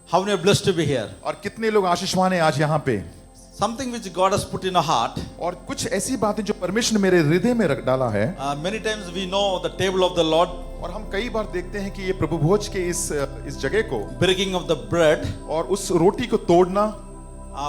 How many are blessed to be here? और कितने लोग आशीषवान हैं आज यहाँ पे? Something which God has put in our heart. और कुछ ऐसी बातें जो परमेश्वर ने मेरे हृदय में रख डाला है। Many times we know the table of the Lord. और हम कई बार देखते हैं कि ये प्रभु भोज के इस जगह को, breaking of the bread, और उस रोटी को तोड़ना,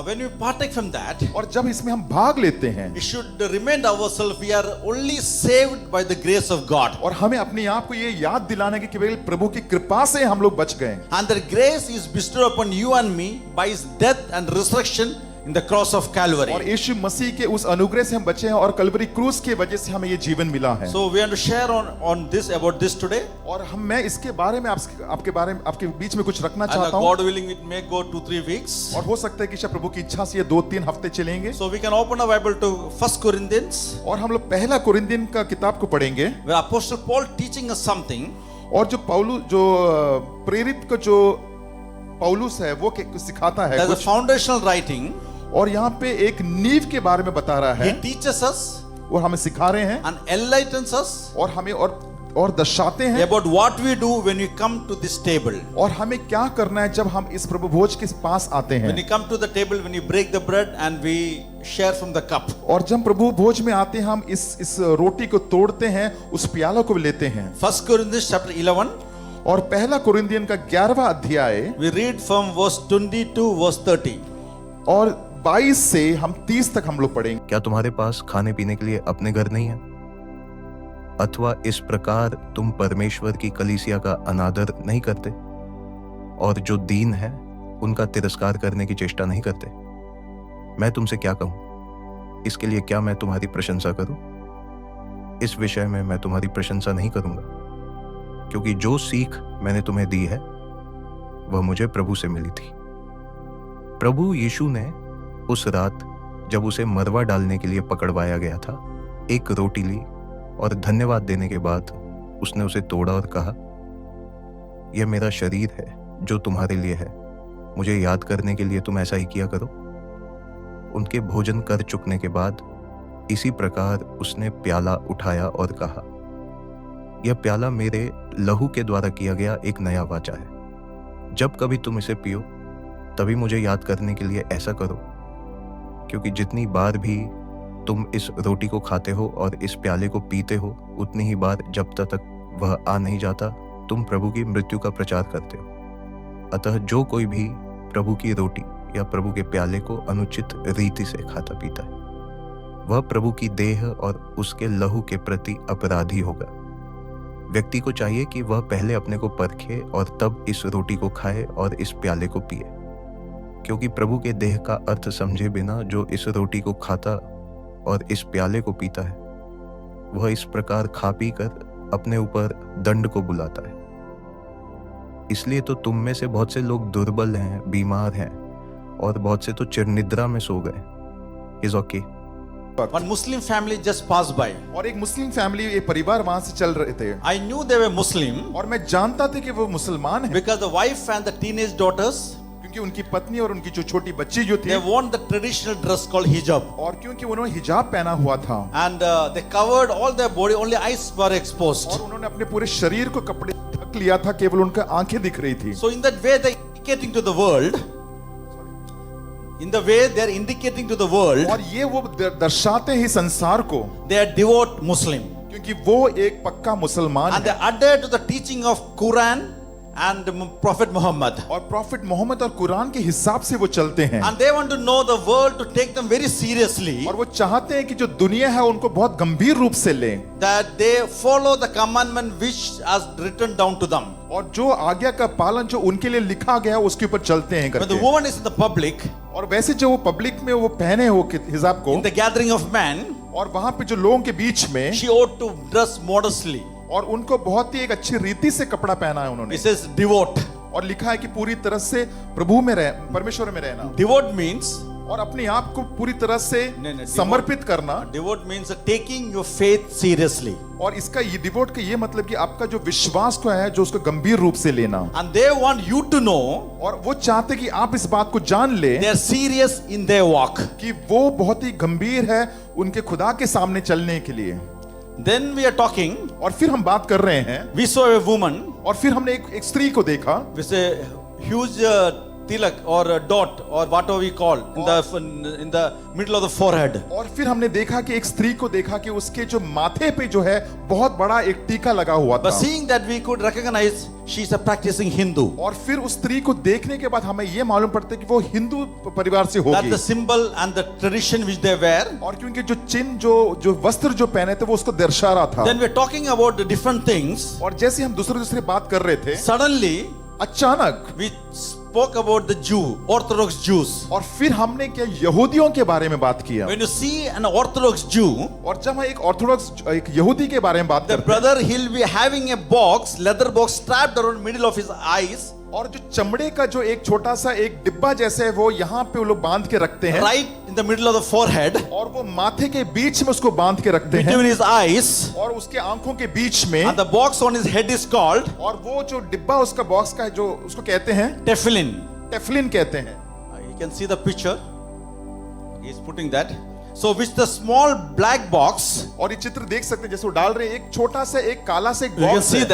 when we partake from that, और जब इसमें हम भाग लेते हैं, we should remind ourselves we are only saved by the grace of God. और हमें अपने आप को ये याद दिलाना कि केवल प्रभु की कृपा से हम लोग बच गए। And the grace is bestowed upon you and me by His death and resurrection in the cross of Calvary. और यीशु मसीह के उस अनुग्रह से हम बचे हैं, और कलवरी क्रूस के वजह से हमें ये जीवन मिला है। So we want to share on this about this today. और मैं इसके बारे में आपके बारे में आपके बीच में कुछ रखना And चाहता हूँ। God willing, it may go 2-3 weeks. और हो सकता है कि शायद प्रभु की इच्छा से ये 2-3 हफ्ते चलेंगे। So we can open our Bible to 1 Corinthians. और हम लोग पहला कुरिन्थियन का किताब को पढ़ेंगे। Where Apostle Paul teaching us something. और जो प्रेरित को जो पौलुस है वो सिखाता है There's a कुछ। foundational writing. और यहाँ पे एक नींव के बारे में बता रहा है। He teaches us. वो हमें सिखा रहे हैं। And enlightens us. और हमें और दर्शाते हैं about what we do when we come to this table. और हमें क्या करना है जब हम इस प्रभु भोज के पास आते हैं। When you come to the table, when you break the bread and we share from the cup. और जब प्रभु भोज में आते हैं, हम इस रोटी को तोड़ते हैं, उस प्याला को लेते हैं। 1 Corinthians chapter 11. और पहला कुरिन्थियन का 11वां अध्याय, We read from verse 20 to verse 30. और 22 से हम 30 तक हम लोग पढ़ेंगे। क्या तुम्हारे पास खाने पीने के लिए अपने घर नहीं है? अथवा इस प्रकार तुम परमेश्वर की कलीसिया का अनादर नहीं करते, और जो दीन है उनका तिरस्कार करने की चेष्टा नहीं करते? मैं तुमसे क्या कहूं? इसके लिए क्या मैं तुम्हारी प्रशंसा करूं? इस विषय में मैं तुम्हारी प्रशंसा नहीं करूंगा, क्योंकि जो सीख मैंने तुम्हें दी है वह मुझे प्रभु से मिली थी। प्रभु यीशु ने उस रात जब उसे मरवा डालने के लिए पकड़वाया गया था, एक रोटी ली और धन्यवाद देने के बाद उसने उसे तोड़ा और कहा, यह मेरा शरीर है जो तुम्हारे लिए है, मुझे याद करने के लिए तुम ऐसा ही किया करो। उनके भोजन कर चुकने के बाद इसी प्रकार उसने प्याला उठाया और कहा, यह प्याला मेरे लहू के द्वारा किया गया एक नया वाचा है। जब कभी तुम इसे पियो तभी मुझे याद करने के लिए ऐसा करो, क्योंकि जितनी बार भी तुम इस रोटी को खाते हो और इस प्याले को पीते हो, उतनी ही बार जब तक वह आ नहीं जाता तुम प्रभु की मृत्यु का प्रचार करते हो। अतः जो कोई भी प्रभु की रोटी या प्रभु के प्याले को अनुचित रीति से खाता पीता है, वह प्रभु की देह और उसके लहू के प्रति अपराधी होगा। व्यक्ति को चाहिए कि वह पहले अपने को परखे और तब इस रोटी को खाए और इस प्याले को पिए, क्योंकि प्रभु के देह का अर्थ समझे बिना जो इस रोटी को खाता और इस प्याले को पीता है, वह इस प्रकार खा पी कर अपने ऊपर दंड को बुलाता है। इसलिए तो तुम में से बहुत से लोग दुर्बल हैं, बीमार हैं, और बहुत से तो चिरनिद्रा में सो गए। Is okay? One Muslim family just passed by. और एक मुस्लिम फैमिली, एक परिवार वहां से चल रहे थे। I knew they were Muslim और मैं जानता था कि वो मुसलमान हैं, because the wife and the teenage daughters, क्योंकि उनकी पत्नी और उनकी जो छोटी बच्ची जो थी, they worn the traditional dress called hijab. और क्योंकि उन्होंने हिजाब पहना हुआ था, And they covered all their body, only eyes were exposed. और उन्होंने अपने पूरे शरीर को कपड़े ढक लिया था, केवल उनका आंखें दिख रही थी। So in that way they are indicating to the world, in the way they are indicating to the world, और ये वो दर्शाते हैं संसार को, they are devout Muslim. क्योंकि वो एक पक्का मुसलमान And they है, adhere to the teaching of Quran and Prophet Muhammad. और प्रॉफिट मोहम्मद और कुरान के हिसाब से वो चलते हैं। And they want to know the world to take them very seriously, और वो चाहते हैं कि जो दुनिया है उनको बहुत गंभीर रूप से लें, that they follow the commandment which has written down to them. और जो आज्ञा का पालन जो उनके लिए लिखा गया उसके ऊपर चलते हैं When करते the हैं। woman is in the public, और वैसे जो वो पब्लिक में वो पहने हो हिजाब को, in the gathering of men, और वहां पे जो लोगों के बीच में, she ought to dress modestly. और उनको बहुत ही एक अच्छी रीति से कपड़ा पहना है उन्होंने, It says devote. और लिखा है कि पूरी तरह से प्रभु में रह, परमेश्वर में रहना, Devote means, और अपने आप को पूरी तरह से नहीं, समर्पित करना। devote means taking your faith seriously. और इसका ये डिवोट का ये मतलब कि आपका जो विश्वास को है जो उसको गंभीर रूप से लेना, And they want you to know और वो चाहते कि आप इस बात को जान ले they are serious in their walk. कि वो बहुत ही गंभीर है उनके खुदा के सामने चलने के लिए। Then we are talking, और फिर हम बात कर रहे हैं, we saw a woman और फिर हमने एक स्त्री को देखा with a huge tilak or a dot or whatever we call in the middle of the forehead. और फिर हमने देखा कि एक स्त्री को देखा कि उसके जो माथे पे जो है बहुत बड़ा एक टीका लगा हुआ But था। seeing that, we could recognize she is a practicing Hindu. और फिर उस स्त्री को देखने के बाद हमें ये मालूम पड़ता है कि वो हिंदू परिवार से That होगी। the symbol and the tradition which they wear. और क्योंकि जो चिन्ह जो वस्त्र जो पहने थे वो उसको दर्शा रहा था। Then we're talking about the different things. और जैसे हम दूसरे बात कर रहे थे, Suddenly, अचानक we spoke about the Jew, Orthodox Jews. और फिर हमने क्या यहूदियों के बारे में बात किया। When you see an Orthodox Jew, और जब हम एक ऑर्थोडॉक्स एक यहूदी के बारे में बात the करते हैं, brother, he'll be having a box, leather box strapped around middle of his eyes, और जो चमड़े का जो एक छोटा सा एक डिब्बा जैसे है वो यहाँ पे वो लोग बांध के रखते हैं, right in the middle of the forehead, और वो माथे के बीच में उसको बांध के रखते हैं, between his eyes, और उसके आंखों के बीच में, and the box on his head is called और वो जो डिब्बा उसका बॉक्स का है जो उसको कहते हैं tefillin. टेफलिन कहते हैं। You can see the picture. He's putting that. So which the small black box, और ये चित्र देख सकते हैं जैसे वो डाल रहे हैं, एक छोटा सा एक काला सा एक you can बॉक्स see है।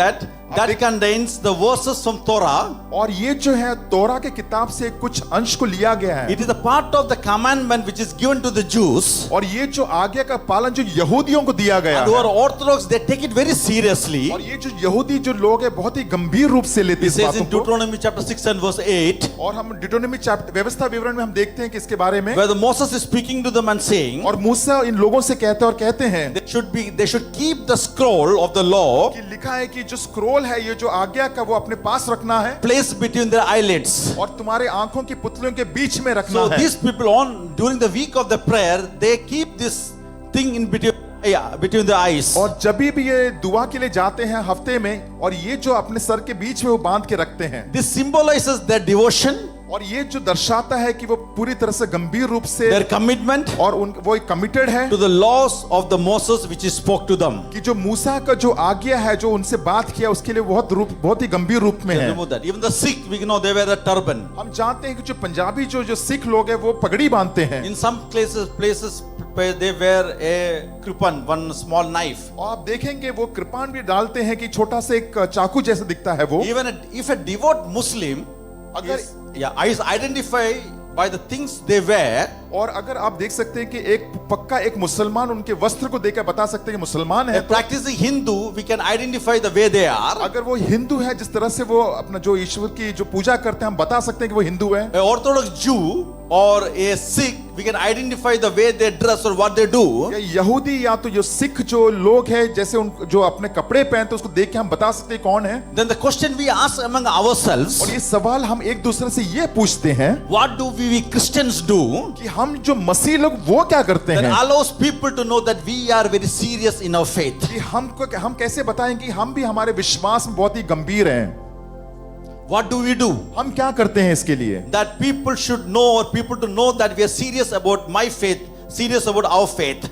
that contains the verses from Torah. और ये जो है तोरा के किताब से कुछ अंश को लिया गया है। It is a part of the commandment which is given to the Jews. और ये जो आज्ञा का पालन जो यहूदियों को दिया गया And who are है, Orthodox, they take it very seriously. और ये जो यहूदी जो लोग हैं बहुत ही गंभीर रूप से लेते It हैं इस says in बातों को। Deuteronomy chapter 6 and verse 8, और हम डिटोनोमी चैप्टर व्यवस्था विवरण में हम देखते हैं कि इसके बारे में, where the Moses is speaking to them and saying, और मूसा इन लोगों से कहते हैं और कहते हैं they should keep the scroll of the law कि लिखा है कि जो स्क्रोल है ये जो आज्ञा का वो अपने पास रखना है, placed between their eyelids. और तुम्हारे आंखों की पुतलियों के बीच में रखना So है। these people during the week of the prayer, they keep this thing in between the eyes. और जब भी ये दुआ के लिए जाते हैं हफ्ते में, और ये जो अपने सर के बीच में वो बांध के रखते हैं, This symbolizes their devotion, और ये जो दर्शाता है कि वो पूरी तरह से गंभीर रूप से their commitment और वो कमिटेड है to the laws of the Moses which he spoke to them. कि जो मूसा का जो आज्ञा है जो उनसे बात किया उसके लिए बहुत ही गंभीर रूप में है। Remove that. Even the Sikh, we know they wear a turban. हम जानते हैं कि जो पंजाबी जो सिख लोग हैं वो पगड़ी बांधते हैं, In some places they wear a kripan, one small knife. और आप देखेंगे वो कृपान भी डालते हैं कि छोटा सा एक चाकू जैसा दिखता है वो। Even if a devout Muslim is identified by the things they wear, और अगर आप देख सकते हैं कि एक पक्का एक मुसलमान उनके वस्त्र को देखकर बता सकते हैं कि मुसलमान है, a practicing Hindu, we can identify the way they are. अगर वो हिंदू है जिस तरह से वो अपना जो ईश्वर की जो पूजा करते हैं हम बता सकते हैं कि वो हिंदू है। A Orthodox Jew or a Sikh, we can identify the way they dress or what they do. या यहूदी या तो जो सिख जो लोग हैं जैसे उन जो अपने कपड़े पहनते हैं उसको देख के हम बता सकते हैं कौन है। Then the question we ask among ourselves, और ये सवाल हम एक दूसरे से ये पूछते हैं what do we Christians do कि हम जो मसीह लोग वो क्या करते that हैं, allows people to know that we are very serious in our faith? कि हम कैसे बताएं कि हम भी हमारे विश्वास में बहुत ही गंभीर हैं। What do we do? हम क्या करते हैं इसके लिए That people should know, or people to know that we are serious about my faith, serious about our faith.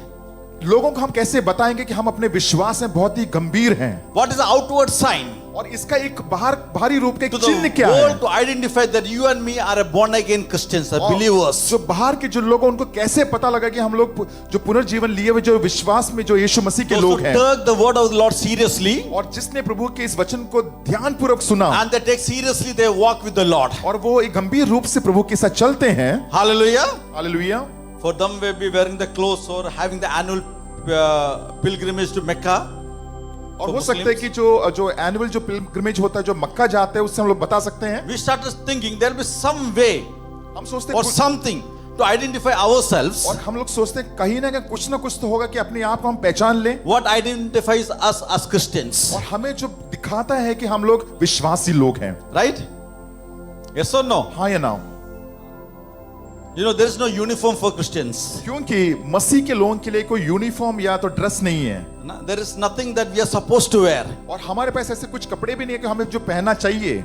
लोगों को हम कैसे बताएंगे कि हम अपने विश्वास में बहुत ही गंभीर हैं, What is the outward sign और इसका एक बाहरी रूप का एक to चिन्ह the क्या है, world to identify that you and me are a born again Christians, are believers? जो बाहर के जो लोग हैं, उनको कैसे पता लगा कि हम लोग जो पुनर्जीवन लिए हुए जो विश्वास में जो यीशु मसीह के Those लोग who हैं, take the word of the Lord seriously और जिसने प्रभु के इस वचन को ध्यानपूर्वक सुना and they take seriously their walk with the Lord. और वो एक गंभीर रूप से प्रभु के साथ चलते हैं। Hallelujah. Hallelujah. For them will be wearing the clothes or having the annual pilgrimage to Mecca. और For हो सकता है Muslims. कि जो एनुअल जो पिलग्रिमेज होता है जो मक्का जाते हैं उससे हम लोग बता सकते हैं। We started thinking there will be some way हम सोचते or हैं something to identify ourselves. और हम लोग सोचते हैं कहीं ना कुछ तो होगा कि अपने आप को हम पहचान लें, What identifies us as Christians, और हमें जो दिखाता है कि हम लोग विश्वासी लोग हैं। right? Yes or no? हाँ या ना? You know, there is no uniform for Christians. क्योंकि मसीह के लोगों के लिए कोई यूनिफॉर्म या तो ड्रेस नहीं है, No, there is nothing that we are supposed to wear. और हमारे पास ऐसे कुछ कपड़े भी नहीं है कि हमें जो पहनना चाहिए।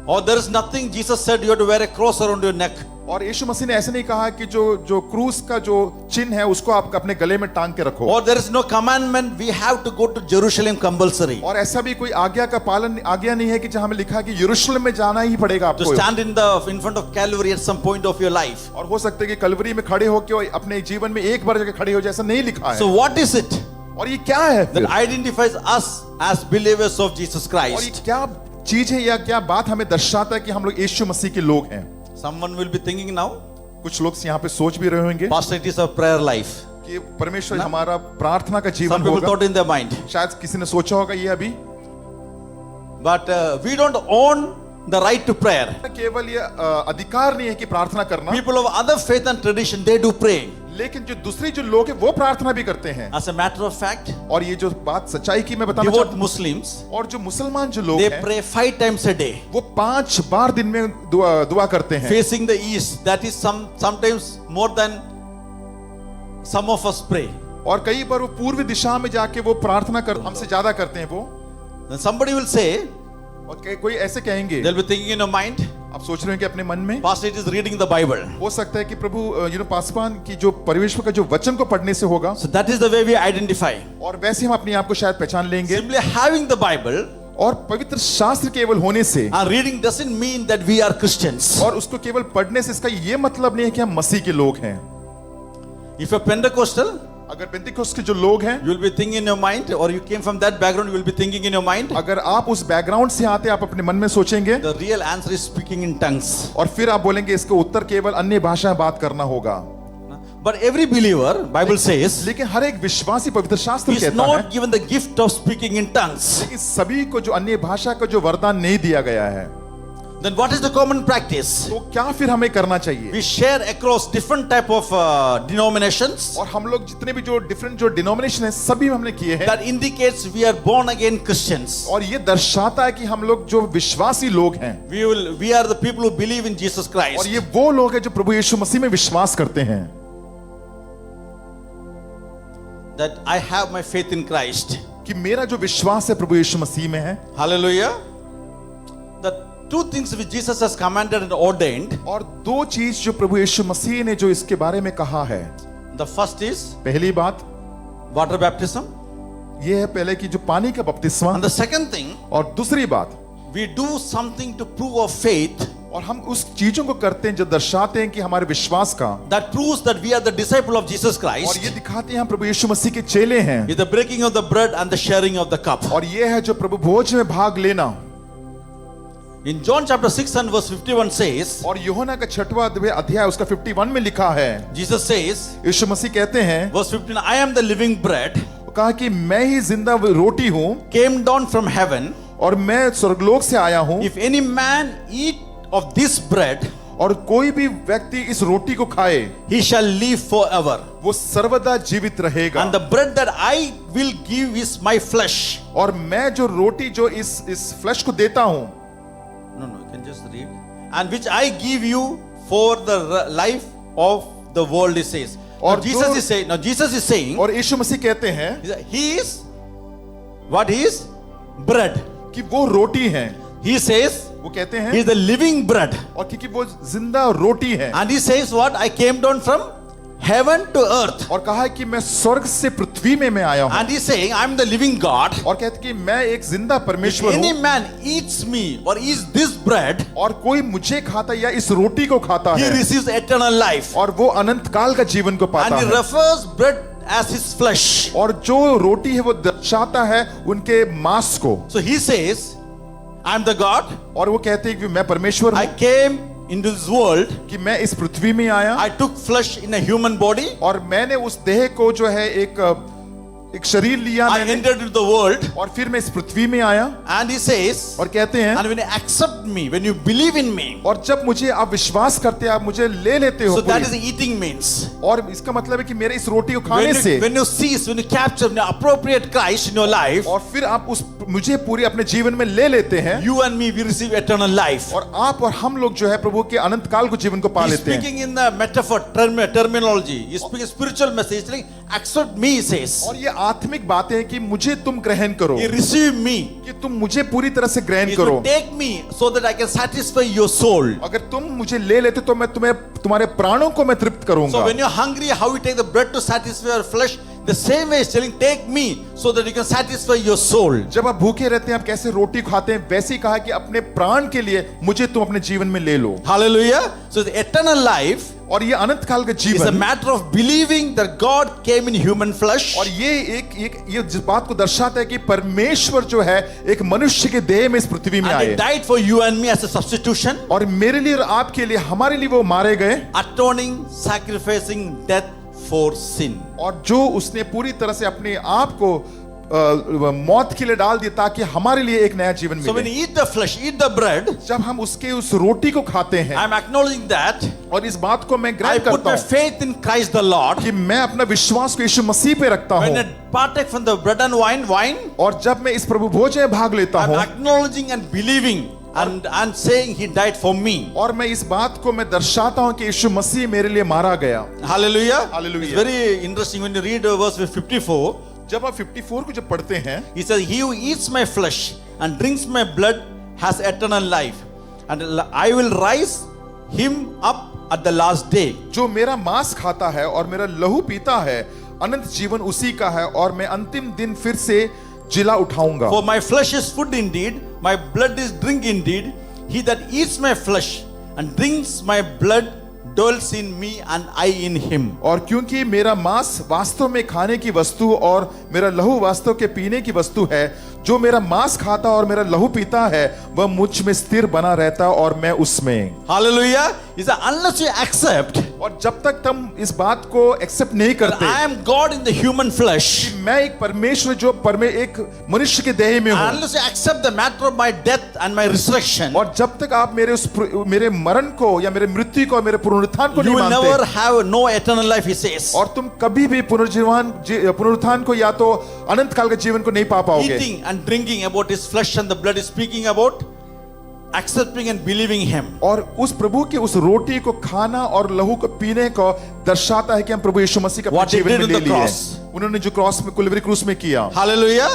Or there is nothing, Jesus said you have to wear a cross around your neck. और यीशु मसीह ने ऐसे नहीं कहा कि जो क्रूस का जो चिन्ह है उसको आप अपने गले में टांग के रखो। Or there is no commandment we have to go to Jerusalem compulsory. और ऐसा भी कोई आज्ञा का पालन आज्ञा नहीं है कि जहां हमें लिखा है कि यरूशलेम में जाना ही पड़ेगा To आपको। stand in front of Calvary at some point of your life. और हो सकता है कि कलवरी में खड़े होकर अपने जीवन में एक बार जगह खड़े हो, जैसा नहीं लिखा है। So what is it और ये क्या है फिर? that identifies us as believers of Jesus और ये Christ? क्या चीज है या क्या बात हमें दर्शाता है कि हम लोग यीशु मसीह के लोग हैं? Someone will be thinking now, कुछ लोग यहाँ पे सोच भी रहे होंगे Pastor, it is a prayer life. कि परमेश्वर हमारा प्रार्थना का Some जीवन people होगा। thought in their mind. शायद किसी ने सोचा होगा ये अभी But we don't own the right to prayer. केवल ये अधिकार नहीं है कि प्रार्थना करना, People of other faith and tradition, they do pray. लेकिन जो दूसरी जो लोग हैं वो प्रार्थना भी करते हैं। As a matter of fact, और ये जो बात सच्चाई की मैं बताना devout चाहता हूँ, Muslims, और जो मुसलमान जो लोग they हैं pray 5 times a day. वो 5 बार दिन में दुआ करते हैं, Facing the east. That is sometimes more than some of us pray. और कई बार वो पूर्वी दिशा में जाके वो प्रार्थना कर हमसे ज्यादा करते हैं वो। Then somebody will say, और कोई ऐसे कहेंगे, they'll be thinking in your mind, आप सोच रहे हैं कि अपने मन में Pastor, it is reading the Bible. हो सकता है कि प्रभु पासवान की जो परमेश्वर का जो वचन को पढ़ने से होगा, So that is the way we identify. और वैसे हम अपने आप को शायद पहचान लेंगे। Simply having the Bible और पवित्र शास्त्र केवल होने से and reading doesn't mean that we are Christians. और उसको केवल पढ़ने से इसका ये मतलब नहीं है कि हम मसीह के लोग हैं। If you're Pentecostal, अगर पेंतिकोस्त के जो लोग हैं, you will be thinking in your mind, or you came from that background, you will be thinking in your mind, अगर आप उस बैकग्राउंड से आते आप अपने मन में सोचेंगे, the real answer is speaking in tongues. और फिर आप बोलेंगे इसका उत्तर केवल अन्य भाषा में बात करना होगा। But every believer, Bible says, लेकिन हर एक विश्वासी पवित्र शास्त्र is कहता है, not given the gift of speaking in tongues. लेकिन सभी को जो अन्य भाषा का जो वरदान नहीं दिया गया है। Then what is the common practice? तो क्या फिर हमें करना चाहिए? We share across different type of denominations. और हम लोग जितने भी जो डिफरेंट जो डिनोमिनेशन है सभी हमने किए हैं, That indicates we are born again Christians. और ये दर्शाता है कि हम लोग जो विश्वासी लोग हैं, We are the people who believe in Jesus और Christ. ये वो लोग हैं जो प्रभु यीशु मसीह में विश्वास करते हैं। That I have my faith in Christ. कि मेरा जो विश्वास है प्रभु यीशु मसीह में है। Hallelujah. The two things which Jesus has commanded and ordained. और 2 चीज जो प्रभु यीशु मसीह ने जो इसके बारे में कहा है, The first is पहली बात water baptism. ये है पहले की जो पानी का बपतिस्मा, And the second thing, और दूसरी बात we do something to prove our faith और हम उस चीजों को करते हैं जो दर्शाते हैं कि हमारे विश्वास का, that proves that we are the disciple of Jesus और Christ. ये दिखाते हैं हम प्रभु यीशु मसीह के चेले हैं, Is the breaking of the bread and the sharing of the cup. और ये है जो प्रभु भोज में भाग लेना। In John chapter 6 and verse 51 says, और यूहन्ना का 6वां अध्याय उसका 51 में लिखा है, Jesus says, यीशु मसीह कहते हैं, verse 15, I am the living bread, कहा कि मैं ही जिंदा रोटी हूँ came down from heaven. और मैं स्वर्गलोक से आया हूँ, If any man eat of this bread, और कोई भी व्यक्ति इस रोटी को खाए he shall live forever. वो सर्वदा जीवित रहेगा। And the bread that I will give is my flesh. और मैं जो रोटी जो इस फ्लेश को देता हूँ, No, you can just read. And which I give you for the life of the world, he says. Now और Jesus is saying, और यीशु मसीह कहते हैं he is, what he is? Bread. कि वो रोटी है। He says, वो कहते he हैं, is the living bread. और क्योंकि वो जिंदा रोटी है, And he says what? I came down from heaven to earth. और कहा है कि मैं स्वर्ग से पृथ्वी में मैं आया हूँ, And he's saying, I am the living God. और कहते हैं कि मैं एक जिंदा If परमेश्वर any हूँ, man eats me or eats this bread, और कोई मुझे खाता या इस रोटी को खाता he है, receives eternal life. और वो अनंत काल का जीवन को And पाता he है। refers bread as his flesh. और जो रोटी है वो दर्शाता है उनके मांस को। So he says, I am the God. और वो कहते हैं कि मैं परमेश्वर I हूँ, came into this world. कि मैं इस पृथ्वी में आया, I took flesh in a human body. और मैंने उस देह को जो है एक शरीर लिया I मैंने, entered into the world. और फिर मैं इस पृथ्वी में आया। And he says, और कहते हैं, and when you accept me, when you believe in me, और जब मुझे आप विश्वास करते हैं, आप मुझे ले लेते हो so that पूरी। is eating means. और इसका मतलब है कि मेरे इस रोटी को खाने से, When you seize, when you capture, when you appropriate Christ in your life, और फिर आप उस मुझे पूरी अपने जीवन में ले लेते हैं, you and me, we receive eternal life. और आप और हम लोग जो है प्रभु के अनंत काल को जीवन को पा He's लेते हैं। speaking in the metaphor, terminology. He's speaking spiritual message. Like, accept me, he says. और ये आत्मिक बातें हैं कि मुझे तुम ग्रहण करो, He receive me. कि तुम मुझे पूरी तरह से ग्रहण He करो। will take me so that I can satisfy your soul. अगर तुम मुझे ले लेते तो मैं तुम्हारे प्राणों को मैं तृप्त करूंगा। So when you're hungry, how you take the bread to satisfy your flesh, the same way is telling, take me so that you can satisfy your soul. जब आप भूखे रहते हैं, आप कैसे रोटी खाते हैं, वैसे ही कहा कि अपने प्राण के लिए मुझे तुम अपने जीवन में ले लो। Hallelujah. So the eternal life और ये अनंत काल का It's a जीवन, matter of believing that God came in human flesh और ये जिस बात को दर्शाता है कि परमेश्वर जो है एक मनुष्य के देह में इस पृथ्वी में and He आए, died for you and me as a substitution, और मेरे लिए और आपके लिए, हमारे लिए वो मारे गए, atoning, sacrificing death for sin. और जो उसने पूरी तरह से अपने आप को मौत के लिए डाल दिया ताकि हमारे लिए एक नया जीवन So when मिले। you eat the flesh, eat the bread, जब हम उसके उस रोटी को खाते हैं, I'm acknowledging that और इस बात को मैं I ग्रहण put करता my हूँ faith in Christ the Lord. कि मैं अपना विश्वास को यीशु मसीह पे रखता When हूँ, I partake from the bread and wine, और जब मैं इस प्रभु भोज में भाग लेता I'm हूँ, acknowledging and believing and saying He died for me. और मैं इस बात को मैं दर्शाता हूँ कि यीशु मसीह मेरे लिए मारा गया। Hallelujah. Hallelujah. It's very interesting when you read verse 54. जब आप 54 को जब पढ़ते हैं, He says, He who eats my flesh and drinks my blood has eternal life, and I will rise him up at the last day. जो मेरा मांस खाता है और मेरा लहू पीता है, अनंत जीवन उसी का है, और मैं अंतिम दिन फिर से जिला उठाऊंगा। For my flesh is food indeed, my blood is drink indeed. He that eats my flesh and drinks my blood dwells in me and I in him. और क्योंकि मेरा मांस वास्तव में खाने की वस्तु और मेरा लहू वास्तव के पीने की वस्तु है, जो मेरा मांस खाता और मेरा लहू पीता है वह मुझ में स्थिर बना रहता और मैं उसमें। Hallelujah. He said, unless you accept और जब तक तुम इस बात को एक्सेप्ट नहीं that करते I am God in the human flesh, मैं एक परमेश्वर जो एक मनुष्य के देह में हूँ, unless you accept the matter of my death and my resurrection, और जब तक आप मेरे मरण को या मेरे मृत्यु को, मेरे पुनरुत्थान को you नहीं will मानते, never have no eternal life, he says. और तुम कभी भी पुनरुत्थान को या तो अनंत काल के जीवन को नहीं पा पाओगे। Eating and drinking about his flesh and the blood is speaking about accepting and believing him. और उस प्रभु की उस रोटी को खाना और लहू को पीने को दर्शाता है कि हम प्रभु यीशु मसीह का What he जीवन did में on ले the लिए। cross. उन्होंने जो क्रॉस में कुलवरी क्रूस में किया। Hallelujah.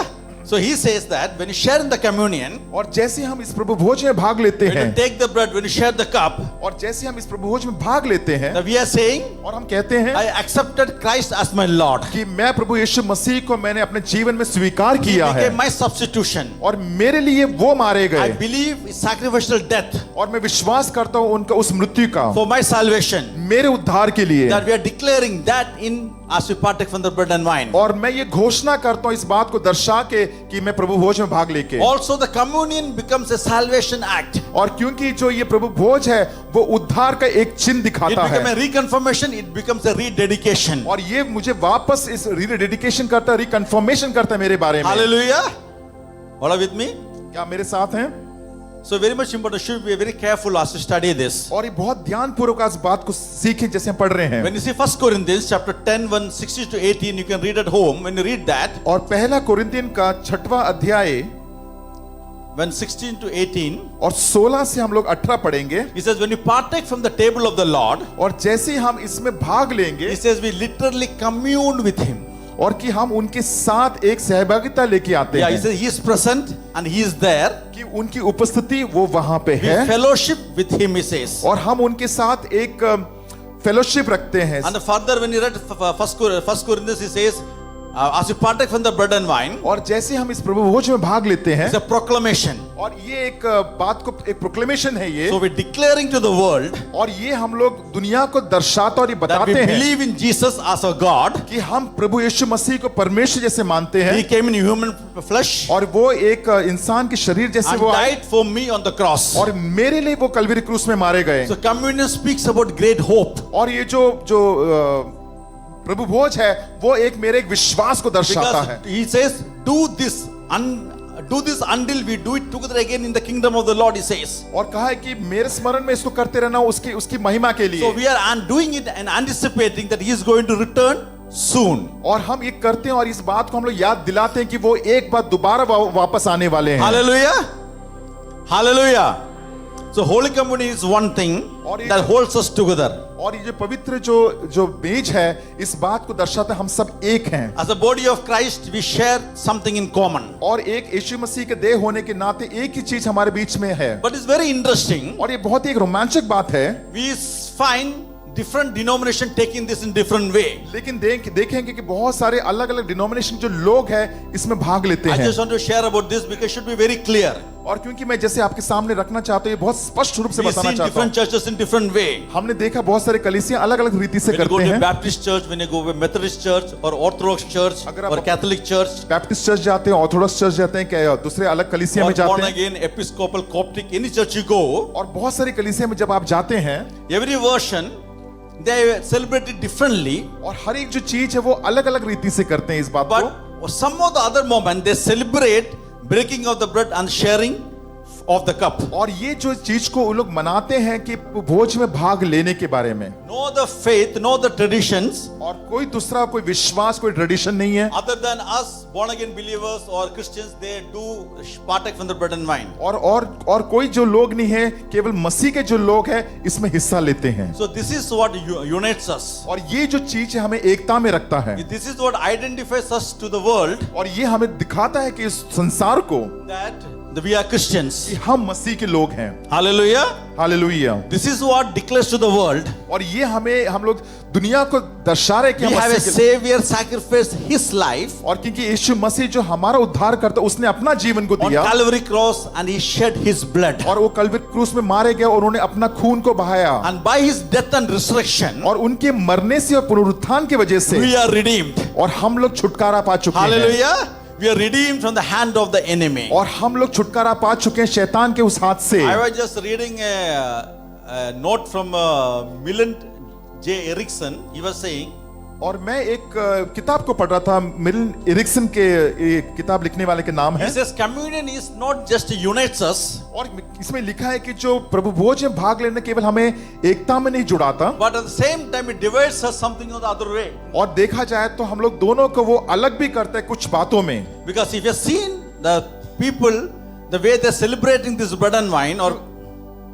So he says that when you share in the communion, और जैसे हम इस प्रभु भोज में भाग लेते when हैं, you take the bread, when you share the cup, और जैसे हम इस प्रभु भोज में भाग लेते हैं, that we are saying, और हम कहते हैं I accepted Christ as my Lord. कि मैं प्रभु यीशु मसीह को मैंने अपने जीवन में स्वीकार He किया है, became my substitution. और मेरे लिए वो मारे I गए, believe his sacrificial death और मैं विश्वास करता हूँ उनका उस मृत्यु का for my salvation. मेरे उद्धार के लिए। That we are declaring that in as we partake from the bread and wine. और मैं ये घोषणा करता हूँ इस बात को दर्शा के कि मैं प्रभु भोज में भाग लेके। Also the communion becomes a salvation act. और क्योंकि जो ये प्रभु भोज है वो उद्धार का एक चिन्ह It दिखाता becomes है, a reconfirmation, it becomes a rededication. और ये मुझे वापस इस डेडिकेशन करता है, रिकन्फर्मेशन करता है मेरे बारे में। Hallelujah. All are with me? क्या मेरे साथ हैं? So very much important. Should be very careful as to study this. और ये बहुत ध्यानपूर्वक इस बात को सीखें जैसे हम पढ़ रहे हैं। When you see 1 Corinthians chapter 10, 1:16 to 18, you can read at home. When you read that, और पहला कोरिन्थियन का 6वां अध्याय 16 to 18, और 16 से हम लोग 18 पढ़ेंगे। he says, when you partake from the table of the Lord, और जैसे ही हम इसमें भाग लेंगे, he says, we literally commune with him. और कि हम उनके साथ एक सहभागिता लेके आते Yeah, he हैं, says, he is present and he is there. कि उनकी उपस्थिति वो वहां पे We है, fellowship with him, he says. और हम उनके साथ एक फेलोशिप रखते हैं। And further, when you read 1 Corinthians, he says, as you partake from the bread and wine, और जैसे हम इस प्रभु भोज में भाग लेते हैं, it's a proclamation. और ये एक बात को एक प्रोक्लेमेशन है ये, So we're declaring to the world और ये हम लोग दुनिया को दर्शाता और ये that we बताते हैं believe in Jesus as our God. कि हम प्रभु यीशु मसीह को परमेश्वर जैसे मानते He हैं, came in human flesh और वो एक इंसान के शरीर जैसे and वो आए, died for me on the cross. और मेरे लिए वो कलवरी क्रूस में मारे गए। So communion speaks about great hope. और ये जो प्रभु भोज है वो एक मेरे एक विश्वास को दर्शाता है, Because he says, do this until we do it together again in the kingdom of the Lord, he says. और कहा है कि मेरे स्मरण में इसको करते रहना उसकी महिमा के So लिए। we are doing it and anticipating that he is going to return soon. और हम ये करते हैं और इस बात को हम लोग याद दिलाते हैं कि वो एक बार दोबारा वापस आने वाले हैं। Hallelujah. Hallelujah. So Holy Communion is one thing that holds us together. और ये जो पवित्र जो मेज है इस बात को दर्शाता है हम सब एक हैं, As a body of Christ, we share something in common. और एक यीशु मसीह के देह होने के नाते एक ही चीज हमारे बीच में है। But it's very interesting. और ये बहुत ही एक रोमांचक बात है, We find different denomination taking this in different way. लेकिन देखेंगे कि बहुत सारे अलग अलग डिनोमिनेशन जो लोग हैं इसमें भाग लेते I हैं। just want to share about this because it should be very clear. और क्योंकि मैं जैसे आपके सामने रखना चाहता हूँ, ये बहुत स्पष्ट रूप से We बताना see चाहता हूँ। different churches in different way. हमने देखा बहुत सारे कलीसियां अलग अलग रीति से When you go करते to हैं। Baptist church, when you go to Methodist church or Orthodox church अगर आप- or Catholic church Baptist church जाते हैं, ऑर्थोडॉक्स चर्च जाते हैं, क्या दूसरे अलग कलीसिया or में जाते born हैं। again, Episcopal, Coptic, any church you go, और बहुत सारी कलीसिया में जब आप जाते हैं every version they celebrate it differently. और हर एक जो चीज है वो अलग अलग रीति से करते हैं इस बात को। But some of the other moment they celebrate breaking of the bread and sharing of the cup. और ये जो चीज को वो लोग मनाते हैं कि भोज में भाग लेने के बारे में, No other faith, no other traditions और कोई दूसरा कोई विश्वास कोई ट्रेडिशन नहीं है। other than us born again believers or Christians, they do partake from the bread and wine. और कोई जो लोग नहीं है, केवल मसीह के जो लोग हैं इसमें हिस्सा लेते हैं। So this is what unites us. और ये जो चीज है हमें एकता में रखता है, This is what identifies us to the world और ये हमें दिखाता है कि इस संसार को that we are Christians. कि हम मसीह के लोग हैं। Hallelujah. Hallelujah. This is what declares to the world और ये हम लोग दुनिया को दर्शा रहे कि we हम have a मसीह के, savior sacrificed his life और क्योंकि यीशु मसीह जो हमारा उद्धार करता उसने अपना जीवन को on दिया Calvary cross and he shed his blood. और वो कल्वरी क्रूस में मारे गए और उन्होंने अपना खून को बहाया And by his death and resurrection, और उनके मरने से और पुनरुत्थान की वजह से we are redeemed. और हम लोग छुटकारा पा चुके हैं। Hallelujah. We are redeemed from the hand of the enemy. और हम लोग छुटकारा पा चुके हैं शैतान के उस हाथ से। I was just reading a note from Milton J. Erickson. He was saying, और मैं एक किताब को पढ़ रहा था, मिलन एरिक्सन के एक किताब लिखने वाले के नाम he है, says, communion is not just unites us, और इसमें लिखा है कि जो प्रभु भोज में भाग लेना केवल हमें एकता में नहीं जुड़ाता, but at the same time it divides us something or the other way. और देखा जाए तो हम लोग दोनों को वो अलग भी करते हैं कुछ बातों में। Because if you have seen the people, the way they're celebrating this bread and wine, or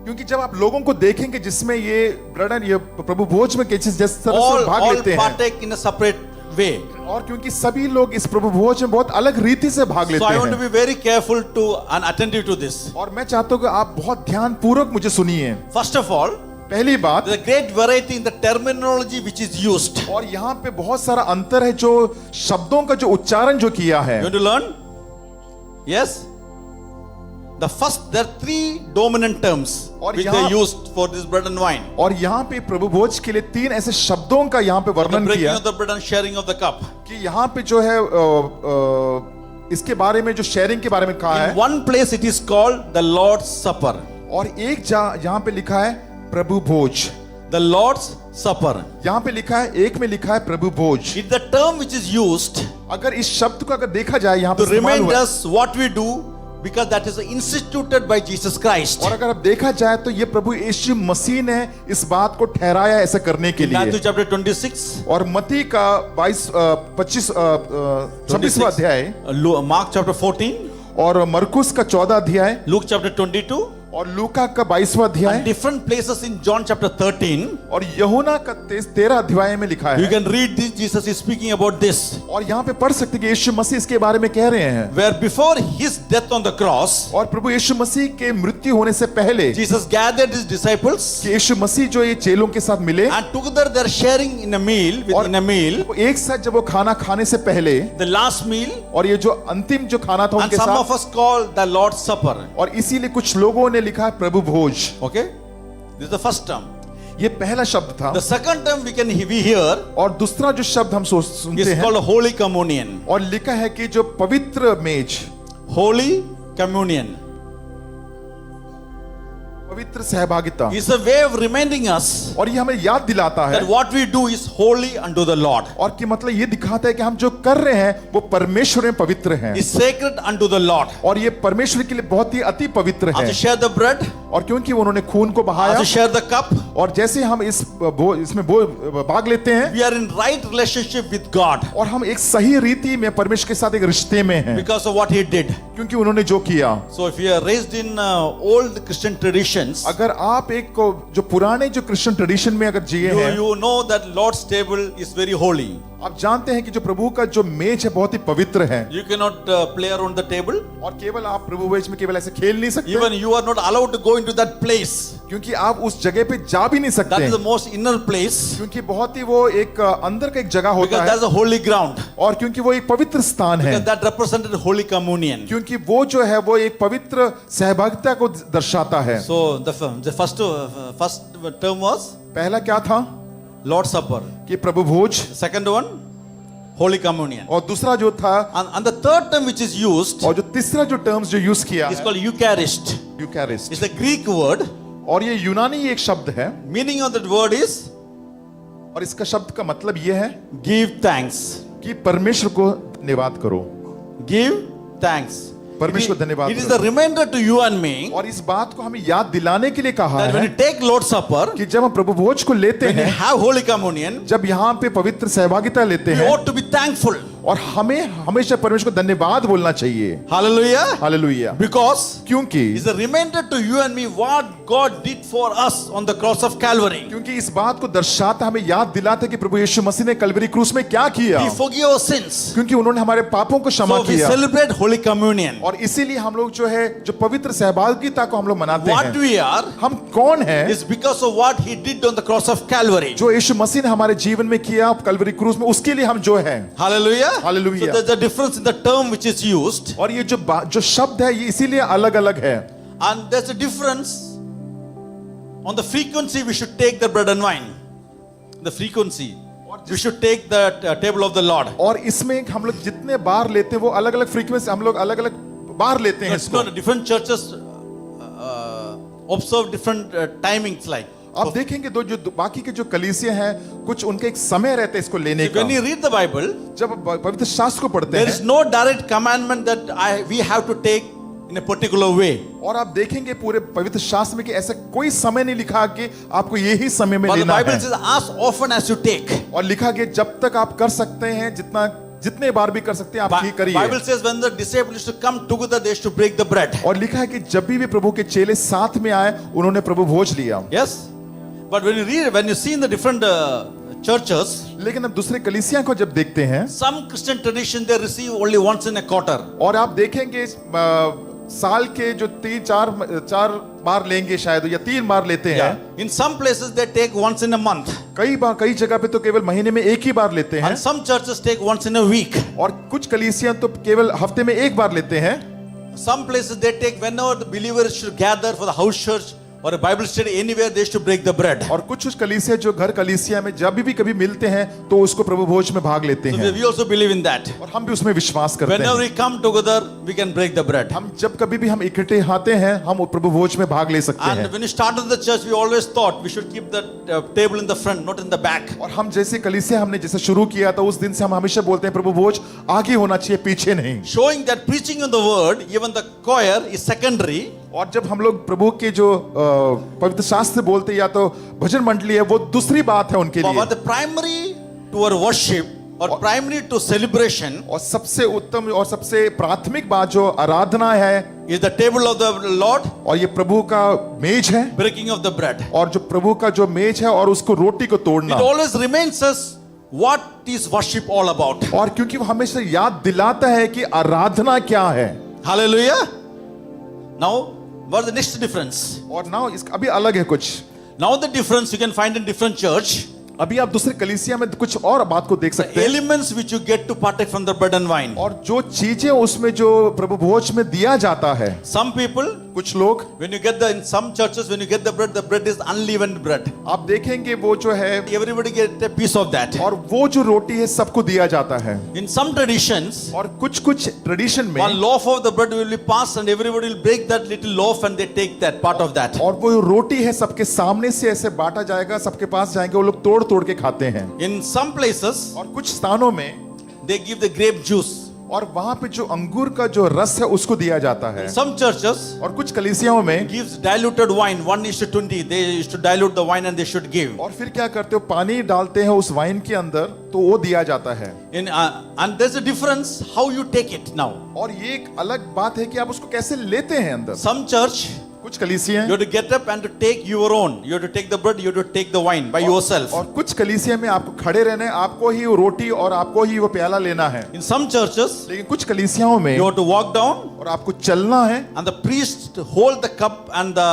क्योंकि जब आप लोगों को देखेंगे जिसमें ये ब्रदर ये प्रभु भोज में जिस तरह से all भाग लेते हैं, partake in a separate way. और क्योंकि सभी लोग इस प्रभु भोज में बहुत अलग रीति से भाग So लेते I want to हैं, be very careful to and attentive to this. और मैं चाहता हूँ कि आप बहुत ध्यान पूर्वक मुझे सुनिए। First of all, पहली बात, there's a great variety in the terminology which is used. और यहाँ पे बहुत सारा अंतर है जो शब्दों का जो उच्चारण जो किया है। You want to learn? Yes. The first, there are three dominant terms और which यहाँ- they used for this bread and wine. और यहाँ पे प्रभु भोज के लिए तीन ऐसे शब्दों का यहाँ पे The वर्णन breaking किया of the bread and sharing of the cup. कि यहाँ पे जो है इसके बारे में जो शेयरिंग के बारे में कहा In है, one place it is called the Lord's Supper. और एक यहाँ पे लिखा है प्रभु भोज, The Lord's Supper. यहाँ पे लिखा है, एक में लिखा है प्रभु भोज। It's the term which is used अगर इस शब्द को अगर देखा जाए यहाँ पे to इस्तेमाल remind हुआ है, us what we do because that is instituted by Jesus Christ. और अगर अब देखा जाए तो ये प्रभु यीशु मसीह ने इस बात को ठहराया ऐसा करने के Matthew लिए। chapter 26, और मत्ती का 26वां अध्याय, Mark chapter 14, और मरकुस का 14 अध्याय, Luke chapter 22, और लूका का 22वां and अध्याय, different places in John chapter 13. और यूहन्ना का 13 अध्याय में लिखा You है। can read this. Jesus is speaking about this. और यहाँ पे पढ़ सकते हैं कि यीशु मसीह इसके बारे में कह रहे हैं। Where before his death on the cross, और प्रभु यीशु मसीह के मृत्यु होने से पहले Jesus gathered his disciples कि यीशु मसीह जो ये चेलों के साथ मिले, and together they're sharing in a meal, within a meal, वो एक साथ जब वो खाना खाने से पहले, the last meal, और ये जो अंतिम जो खाना था and उनके some साथ, of us call the Lord's Supper. और इसीलिए कुछ लोगों ने लिखा है प्रभु भोज। Okay? This is the first term. ये पहला शब्द था। The second term we hear और दूसरा जो शब्द हम सुनते is हैं, called Holy Communion. और लिखा है कि जो पवित्र मेज, Holy Communion पवित्र सहभागिता, is a way of reminding us और ये हमें याद दिलाता है, that what we do is holy unto the Lord, और कि मतलब ये दिखाता है कि हम जो कर रहे हैं वो परमेश्वर में पवित्र हैं, is sacred unto the Lord. और ये परमेश्वर के लिए बहुत ही अति पवित्र As है। we share the bread, और क्योंकि उन्होंने खून को बहाया, as we share the cup, और जैसे हम इसमें भाग लेते हैं, we are in right relationship with God और हम एक सही रीति में परमेश्वर के साथ एक रिश्ते में हैं, because of what He did. क्योंकि उन्होंने जो किया। So if you are raised in old Christian tradition, traditions, अगर आप एक जो पुराने जो क्रिश्चियन ट्रेडिशन में अगर जिए हैं, you know that Lord's table is very holy. आप जानते हैं कि जो प्रभु का जो मेज है बहुत ही पवित्र है, You cannot play around the table. और केवल आप प्रभु मेज में केवल ऐसे खेल नहीं सकते, Even you are not allowed to go into that place. क्योंकि आप उस जगह पे जा भी नहीं That सकते, is the most inner place, क्योंकि बहुत ही वो एक अंदर का एक जगह होता because है, that's a holy ground. और क्योंकि वो एक पवित्र स्थान है, Because that represented Holy Communion. क्योंकि वो जो है वो एक पवित्र सहभागिता को दर्शाता है। So the first term was पहला क्या था Lord's Supper. कि प्रभु भोज, Second one, Holy Communion. और दूसरा जो था, And the third term which is used और जो तीसरा जो टर्म्स जो यूज किया is है, called Eucharist. यूकैरिस्ट, It's a Greek word. और ये यूनानी एक शब्द है, Meaning of that word is और इसका शब्द का मतलब ये है give thanks. कि परमेश्वर को धन्यवाद करो, Give thanks. परमेश्वर को धन्यवाद It is करो। the reminder to you and me और इस बात को हमें याद दिलाने के लिए कहा that when है you take Lord's Supper, कि जब हम प्रभु भोज को लेते when you हैं, have Holy Communion, जब यहाँ पे पवित्र सहभागिता लेते you हैं, ought to be thankful. और हमें हमेशा परमेश्वर को धन्यवाद बोलना चाहिए। Hallelujah. हालेलुया, Because क्योंकि it's a reminder to you and me what God did for us on the cross of Calvary. क्योंकि इस बात को दर्शाता, हमें याद दिलाता है कि प्रभु यीशु मसीह ने कलवरी क्रूस में क्या किया, He forgave our sins. क्योंकि उन्होंने हमारे पापों को क्षमा So we किया, celebrate Holy Communion. और इसीलिए हम लोग जो है जो पवित्र सहभागिता को हम लोग मनाते What हैं। we are हम कौन हैं? is because of what He did on the cross of Calvary. जो यीशु मसीह ने हमारे जीवन में किया कलवरी क्रूस में, उसके लिए हम जो हैं। Hallelujah. Hallelujah. So there's a difference in the term which is used, और ये जो शब्द है ये इसीलिए अलग अलग है, and there's a difference on the frequency we should take the bread and wine. The frequency we should take the table of the Lord. और इसमें हम लोग जितने बार लेते हैं वो अलग अलग फ्रीक्वेंसी, हम लोग अलग अलग बार लेते हैं It's इसको। not different churches observe different timings like. आप देखेंगे जो बाकी के जो कलीसिया हैं, कुछ उनके एक समय रहता है इसको लेने का। When you read the Bible, जब पवित्र शास्त्र को पढ़ते there हैं, is no direct commandment that we have to take in a particular way. और आप देखेंगे पूरे पवित्र शास्त्र में कि ऐसा कोई समय नहीं लिखा कि आपको यही समय में But the लेना Bible है, says as often as you take. और लिखा कि जब तक आप कर सकते हैं, जितने बार भी कर सकते हैं आप ठीक करिए। Bible says when the disciples used to come together, they used to break the bread. और लिखा है कि जब भी प्रभु के चेले साथ में आए उन्होंने प्रभु भोज लिया। Yes, but when you see in the different churches, लेकिन अब दूसरे कलीसिया को जब देखते हैं, some Christian tradition they receive only once in a quarter. और आप देखेंगे साल के जो 3-4 बार लेंगे शायद, या 3 बार लेते हैं। In some places they take once in a month, कई जगह पे तो केवल महीने में एक ही बार लेते हैं, and some churches take once in a week. और कुछ कलीसिया तो केवल हफ्ते में एक बार लेते हैं। Some places they take whenever the believers should gather for the house church or a Bible study, anywhere they used to break the bread. और कुछ कलीसिया जो घर कलीसिया में जब भी कभी मिलते हैं तो उसको प्रभु भोज में भाग लेते So हैं, we also believe in that. और हम भी उसमें विश्वास करते Whenever हैं। we come together, we can break the bread. हम जब कभी भी हम इकट्ठे आते हैं, हम प्रभु भोज में भाग ले सकते हैं। And when we started the church, we always thought we should keep the table in the front, not in the back. और हम जैसे कलीसिया हमने जैसे शुरू किया था, उस दिन से हम हमेशा बोलते हैं प्रभु भोज आगे होना चाहिए, पीछे नहीं। Showing that preaching of the word, even the choir, is secondary. और जब हम लोग प्रभु के जो पवित्र शास्त्र बोलते हैं या तो भजन मंडली है, वो दूसरी बात है उनके लिए। But the primary to our worship or primary to celebration और सबसे उत्तम और सबसे प्राथमिक बात जो आराधना है is the table of the Lord, और ये प्रभु का मेज है, breaking of the bread. और जो प्रभु का जो मेज है और उसको रोटी को It तोड़ना। always reminds us what is worship all about. और क्योंकि वो हमेशा याद दिलाता है कि आराधना क्या है। Hallelujah. Now, what's the next difference? और ना अभी अलग है कुछ। Now the difference you can find in different church. अभी आप दूसरे कलीसिया में कुछ और बात को देख The सकते हैं। elements which you get to partake from the bread and wine. और जो चीजें उसमें जो प्रभु भोज में दिया जाता है, Some people, कुछ लोग, when you get in some churches, when you get the bread is unleavened bread. आप देखेंगे वो जो है, Everybody get a piece of that. और वो जो रोटी है सबको दिया जाता है। In some traditions, और कुछ ट्रेडिशन में one loaf of the bread will be passed and everybody will break that little loaf and they take that part of that. और वो रोटी है सबके सामने से ऐसे बांटा जाएगा, सबके पास जाएंगे, वो लोग तोड़ तोड़ के खाते हैं। In some places, और कुछ स्थानों में they give the grape juice. और वहां पे जो अंगूर का जो रस है उसको दिया जाता है। Some churches और कुछ कलीसियाओं में gives diluted wine 1:20. They used to dilute the wine and they should give. और फिर क्या करते हो, पानी डालते हैं उस वाइन के अंदर, तो वो दिया जाता है। And there's a difference how you take it now. और ये एक अलग बात है कि आप उसको कैसे लेते हैं अंदर। Some church कुछ कलीसियां You have to get up and to take your own. You have to take the bread, you have to take the wine by yourself. और कुछ कलीसिया में आपको खड़े रहना है, आपको ही वो रोटी और आपको ही वो प्याला लेना है। In some churches, लेकिन कुछ कलीसियाओं में you have to walk down और आपको चलना है, and the priest hold the cup and the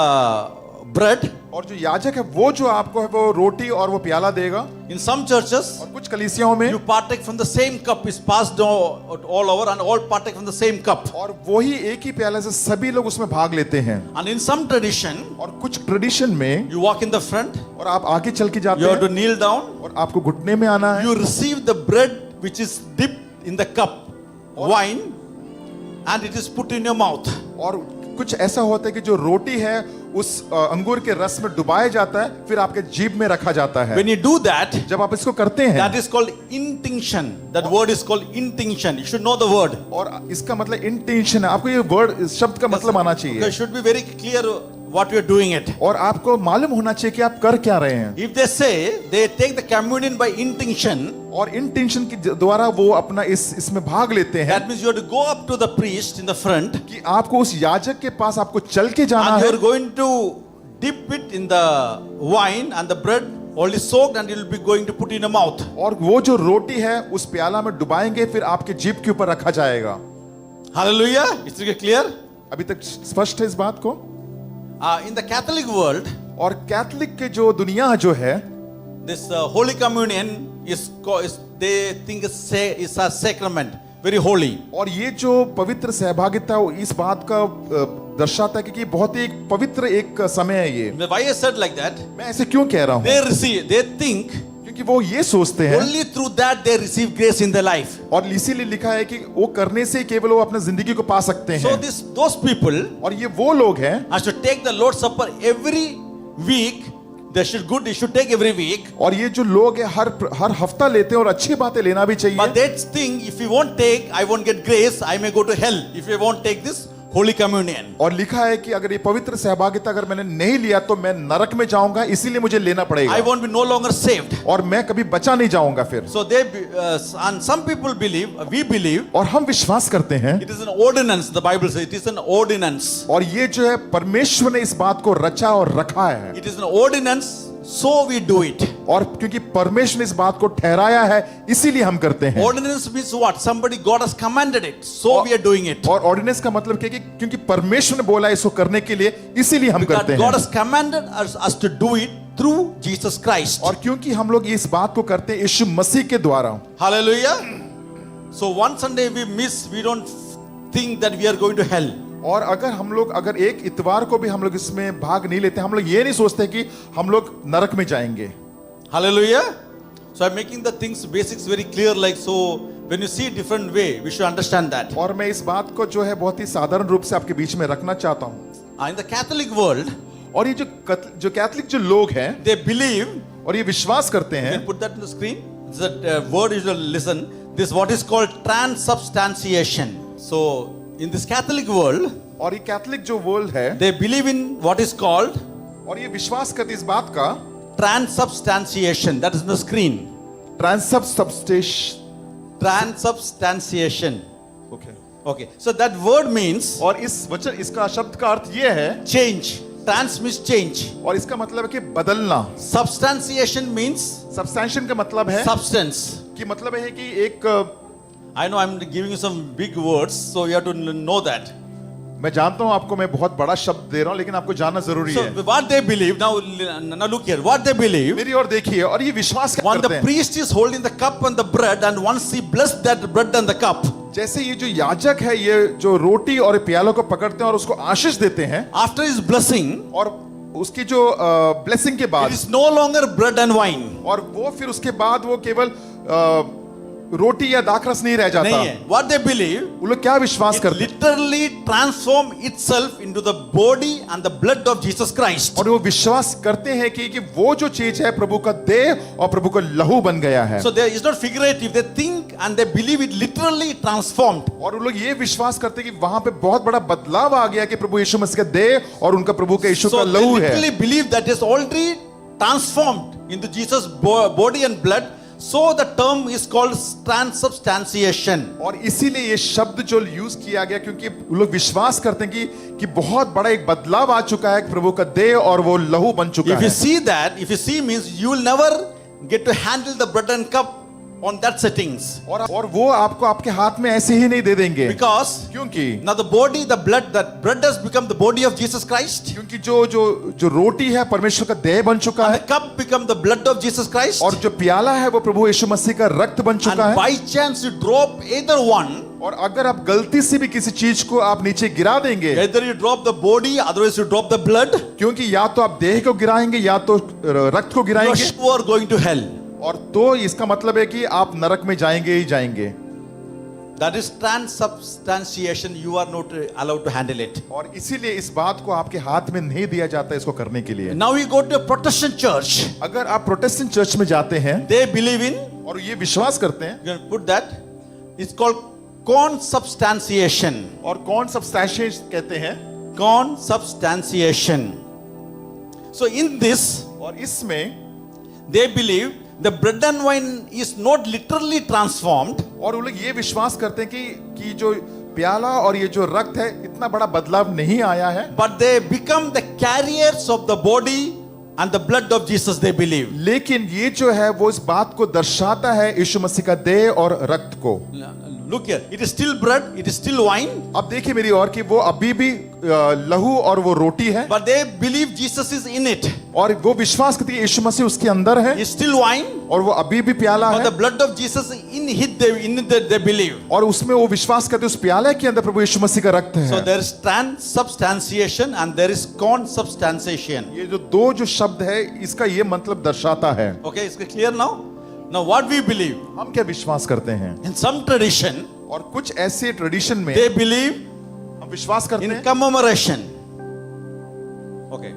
bread. और जो याजक है वो जो आपको है वो रोटी और वो प्याला देगा। In some churches, और कुछ कलीसियाओं में you partake from the same cup is passed all over and all partake from the same cup. और वही एक ही प्याले से सभी लोग उसमें भाग लेते हैं। And in some tradition, और कुछ ट्रेडिशन में you walk in the front, और आप आगे चल के जाते you have to हैं kneel down, और आपको घुटने में आना है। you receive the bread which is dipped in the cup, wine, and it is put in your mouth. और कुछ ऐसा होता है कि जो रोटी है उस अंगूर के रस में डुबाया जाता है, फिर आपके जीभ में रखा जाता है। When you do that, जब आप इसको करते हैं that is called intinction. That word is called intinction. You should know the word. और इसका मतलब इंटेंशन है, आपको ये वर्ड इस शब्द का मतलब आना You चाहिए should be very clear what you are doing it. और आपको मालूम होना चाहिए कि आप कर क्या रहे हैं। If they say they take the communion by intinction, और इंटेंशन के द्वारा वो अपना इसमें भाग लेते हैं that means you have to go up to the priest in the front कि आपको उस याजक के पास आपको चल के जाना and you है are going to dip it in the wine and the bread already soaked and you will be going to put in your mouth. और वो जो रोटी है उस प्याला में डुबाएंगे, फिर आपके जीभ के ऊपर रखा जाएगा। Hallelujah. Is it clear? अभी तक स्पष्ट है इस बात को? In the Catholic world, और कैथलिक के जो दुनिया जो है this Holy Communion they think is a sacrament, very holy. और ये जो पवित्र सहभागिता इस बात का दर्शाता है कि बहुत ही एक पवित्र एक समय है ये। Why I said like that? मैं ऐसे क्यों कह रहा हूँ? They think क्योंकि वो ये सोचते हैं only through that they receive grace in their life. और इसीलिए लिखा है कि वो करने से केवल वो अपने जिंदगी को पा सकते So हैं। those people और ये वो लोग हैं has to take the Lord's Supper every week. They should take every week. और ये जो लोग हैं हर हफ्ता लेते हैं और अच्छी बातें लेना भी But चाहिए। they think if you won't take, I won't get grace. I may go to hell if you won't take this Holy Communion. और लिखा है कि अगर ये पवित्र सहभागिता अगर मैंने नहीं लिया तो मैं नरक में जाऊंगा, इसीलिए मुझे लेना I पड़ेगा won't be no longer saved. और मैं कभी बचा नहीं जाऊंगा फिर। So and some people believe, we believe, और हम विश्वास करते हैं it is an ordinance. The Bible says it is an ordinance. और ये जो है परमेश्वर ने इस बात को रचा और रखा है It is an ordinance, so we do it. और क्योंकि परमेश्वर ने इस बात को ठहराया है इसीलिए हम करते हैं। Ordinance means what? Somebody, God has commanded it, so we are doing it. और ऑर्डिनेंस का मतलब क्या है कि क्योंकि परमेश्वर ने बोला इसको करने के लिए इसीलिए हम Because करते God हैं। has commanded us to do it through Jesus Christ. और क्योंकि हम लोग इस बात को करते हैं यीशु मसीह के द्वारा। Hallelujah. So one Sunday we miss, we don't think that we are going to hell. और अगर एक इतवार को भी हम लोग इसमें भाग नहीं लेते, हम लोग ये नहीं सोचते कि हम लोग नरक में जाएंगे। Hallelujah. So I'm making the things basics very clear, like so when you see different way, we should understand that. और मैं इस बात को जो है बहुत ही साधारण रूप से आपके बीच में रखना चाहता हूँ। In the Catholic world, और ये जो कैथलिक जो लोग हैं they believe, और ये विश्वास करते you हैं, can put that on the screen. That word you should listen. This what is called transubstantiation. So in this Catholic world, और ये कैथलिक जो वर्ल्ड है they believe in what is called और ये विश्वास करते इस बात का transubstantiation. That is on the screen. Transubstantiation. Okay. So that word means और इसका शब्द का अर्थ ये है, change. Trans means change. और इसका मतलब है कि बदलना। Substantiation means सब्सटेंशन का मतलब है substance. कि मतलब है कि एक I know I'm giving you some big words, so you have to know that. मैं जानता हूं आपको मैं बहुत बड़ा शब्द दे रहा हूं, लेकिन आपको जानना जरूरी So है। what they believe, now look here, what they believe, मेरी ओर देखिए, और ये विश्वास क्या when करते the हैं, priest is holding the cup and the bread and once he blessed that bread and the cup, जैसे ये जो याजक है ये जो रोटी और प्यालों को पकड़ते हैं और उसको आशीष देते हैं, after his blessing, और उसकी जो ब्लेसिंग के it बाद, is no longer bread and wine. और वो फिर उसके बाद वो केवल रोटी या दाखरस नहीं रह जाता। नहीं है. What they believe, वो लोग क्या विश्वास it करते हैं, literally transform itself into the body and the blood of Jesus Christ. और वो विश्वास करते हैं कि वो जो चीज है प्रभु का देह और प्रभु का लहू बन गया है। So there is not figurative. They think and they believe it literally transformed. और वो लोग ये विश्वास करते हैं कि वहां पे बहुत बड़ा बदलाव आ गया कि प्रभु यीशु मसीह का देह और उनका प्रभु का यीशु So का they लहू है। literally believe that is already transformed into Jesus' body and blood. So the term is called transubstantiation. और इसीलिए ये शब्द जो यूज किया गया, क्योंकि लोग विश्वास करते हैं कि बहुत बड़ा एक बदलाव आ चुका है, प्रभु का देह और वो लहू बन चुका If you है। see that, if you see means you will never get to handle the bread and cup on that settings. और वो आपको आपके हाथ में ऐसे ही नहीं दे देंगे, Because क्योंकि now the body, the blood, that bread has become the body of Jesus Christ. क्योंकि जो रोटी है परमेश्वर का देह बन चुका And है, the cup become the blood of Jesus Christ. और जो प्याला है वो प्रभु यीशु मसीह का रक्त बन चुका And है। by chance you drop either one, और अगर आप गलती से भी किसी चीज को आप नीचे गिरा देंगे, either you drop the body, otherwise you drop the blood, क्योंकि या तो आप देह को गिराएंगे या तो रक्त को you are गिराएंगे, sure going to hell. और तो इसका मतलब है कि आप नरक में जाएंगे ही जाएंगे। That is transubstantiation. You are not allowed to handle it. और इसीलिए इस बात को आपके हाथ में नहीं दिया जाता इसको करने के लिए। Now you go to a Protestant church. अगर आप प्रोटेस्टेंट चर्च में जाते हैं They believe in, और ये विश्वास करते हैं, you can put that, it's called consubstantiation. और कौन सबस्टैंशिएट कहते हैं, Consubstantiation. So in this, और इसमें they believe the bread and wine is not literally transformed, और वो लोग ये विश्वास करते हैं कि जो प्याला और ये जो रक्त है इतना बड़ा बदलाव नहीं आया है, but they become the carriers of the body and the blood of Jesus, they believe. लेकिन ये जो है वो इस बात को दर्शाता है यीशु मसीह का देह और रक्त को। Look here, it is still bread, it is still wine, अब देखिए मेरी ओर कि वो अभी भी लहू और वो रोटी है, but they believe Jesus is in it. और वो विश्वास करती है यीशु मसीह उसके अंदर है, It's still wine, और वो अभी भी प्याला but है, the blood of Jesus in it, they believe. और उसमें वो विश्वास करते हैं उस प्याले के अंदर प्रभु यीशु मसीह का रक्त So है। there is transubstantiation and there is consubstantiation. ये जो दो जो शब्द है इसका ये मतलब दर्शाता है। Okay, is it clear now? Now what we believe, हम क्या विश्वास करते हैं, in some tradition, और कुछ ऐसे ट्रेडिशन में they believe हम विश्वास करते in हैं, commemoration. Okay,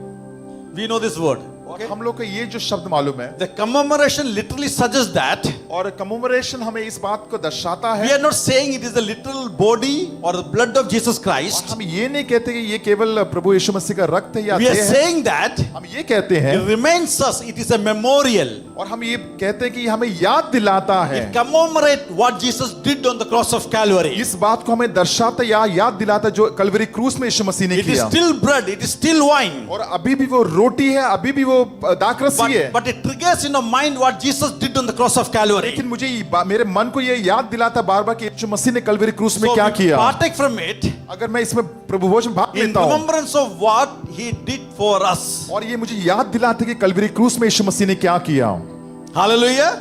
we know this word. और हम लोग को ये जो शब्द मालूम है, The commemoration literally suggests that और कमेमोरेशन हमें इस बात को दर्शाता we है। are not saying it is the literal body or the blood of Jesus Christ. हम ये नहीं कहते कि ये केवल प्रभु यीशु मसीह का रक्त है या We are देह है, saying that हम ये कहते हैं, it reminds us, it is a memorial. और हम ये कहते हैं कि हमें याद दिलाता है, It commemorates what Jesus did on the cross of Calvary. इस बात को हमें दर्शाता या याद दिलाता जो कलवरी क्रूस में यीशु मसीह ने It is किया। still bread, it is still wine. और अभी भी वो रोटी है, अभी भी वो दाखरसी है, But it triggers in our mind what Jesus did on the cross of Calvary. लेकिन मुझे मेरे मन को ये याद दिलाता बार बार कि यीशु मसीह ने कलवरी क्रूस में So क्या we किया। partake from it अगर मैं इसमें प्रभु भोज में भाग in लेता हूँ, remembrance of what He did for us. और ये मुझे याद दिलाता है कि कलवरी क्रूस में यीशु मसीह ने क्या किया। Hallelujah.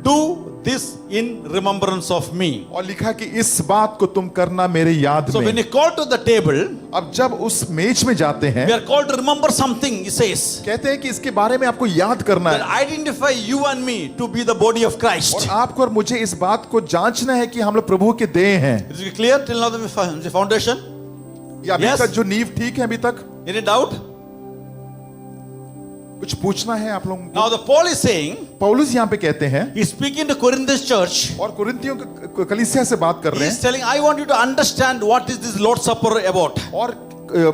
Do this in remembrance of me. और लिखा कि इस बात को तुम करना मेरे याद So when में। you call to the table, अब जब उस मेज में जाते हैं, we are called to remember something, he says. कहते हैं कि इसके बारे में आपको याद करना That है, identify you and me to be the body of और Christ. आपको और मुझे इस बात को जांचना है कि हम लोग प्रभु के देह हैं। Is it clear till now the foundation? या अभी Yes. तक जो नींव ठीक है अभी तक? Any doubt? कुछ पूछना है आप लोगों को? Now the Paul is saying, पौलुस यहाँ पे कहते हैं, he's speaking to Corinthians church. और कुरिन्थियों कलीसिया से बात कर रहे He's हैं, telling, I want you to understand what is this Lord's Supper about. और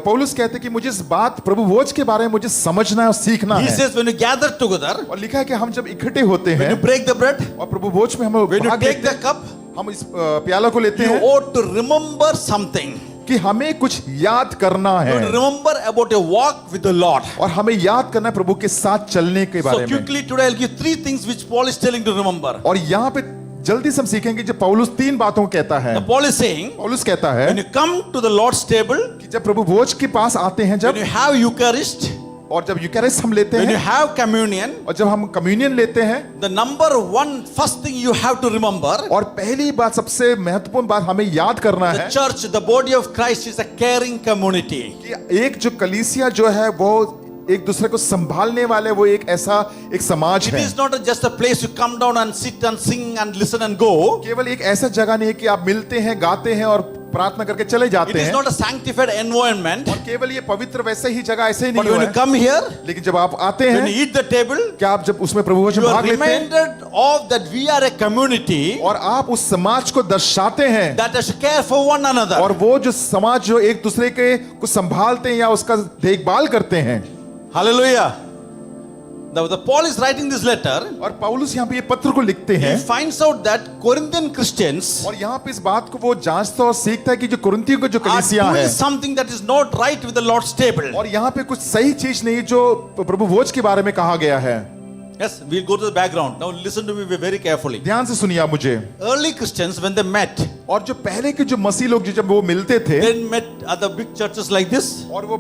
पौलुस कहते हैं कि मुझे इस बात प्रभु भोज के बारे में मुझे समझना है और सीखना He है। says, when you gather together, और लिखा है कि हम जब इकट्ठे होते when हैं you break the bread, और प्रभु भोज में हम when you भाग take लेते the हैं, cup, हम इस प्याला को लेते you हैं ought to remember something. कि हमें कुछ याद करना You है, ought to remember about a walk with the Lord. और हमें याद करना है प्रभु के साथ चलने के So बारे में। quickly today I'll give three things which Paul is telling to remember. और यहाँ पे जल्दी से हम सीखेंगे जब पौलुस तीन बातों को कहता है। Now Paul is saying, पौलुस कहता है when you come to the Lord's table, कि जब प्रभु भोज के पास आते हैं, when जब you have Eucharist, और जब यूकैरिस्ट हम लेते when you हैं have communion, और जब हम कम्युनियन लेते हैं, the number one first thing you have to remember, और पहली बात सबसे महत्वपूर्ण बात हमें याद करना the है church, the body of Christ is a caring community. कि एक जो कलीसिया जो है वो एक दूसरे को संभालने वाले वो एक ऐसा एक समाज It है। is not just a place you come down and sit and sing and listen and go. केवल एक ऐसा जगह नहीं है कि आप मिलते हैं, गाते हैं और प्रार्थना करके चले It जाते is हैं, not a sanctified environment. और केवल ये पवित्र वैसे ही जगह ऐसे ही But नहीं when हुआ you है। come here, लेकिन जब आप आते when हैं, you eat the table, क्या आप जब उसमें प्रभु भोज में you are भाग लेते हैं reminded of that we are a community और आप उस समाज को दर्शाते हैं, that has to care for one another. और वो जो समाज जो एक दूसरे के को संभालते हैं या उसका देखभाल करते हैं। Hallelujah. the Paul is writing this letter. और पौलुस यहाँ पे ये पत्र को लिखते He हैं finds out that Corinthian Christians और यहाँ पे इस बात को वो जांचता और सीखता है कि जो कुरिन्थियों की जो are कलीसिया है doing something that is not right with the Lord's table. और यहाँ पे कुछ सही चीज नहीं जो प्रभु भोज के बारे में कहा गया है। Yes, we'll go to the background. Now listen to me very carefully. ध्यान से सुनिए आप मुझे। Early Christians, when they met, और जो पहले के जो मसीह लोग जब वो मिलते थे they met at the big churches like this. और वो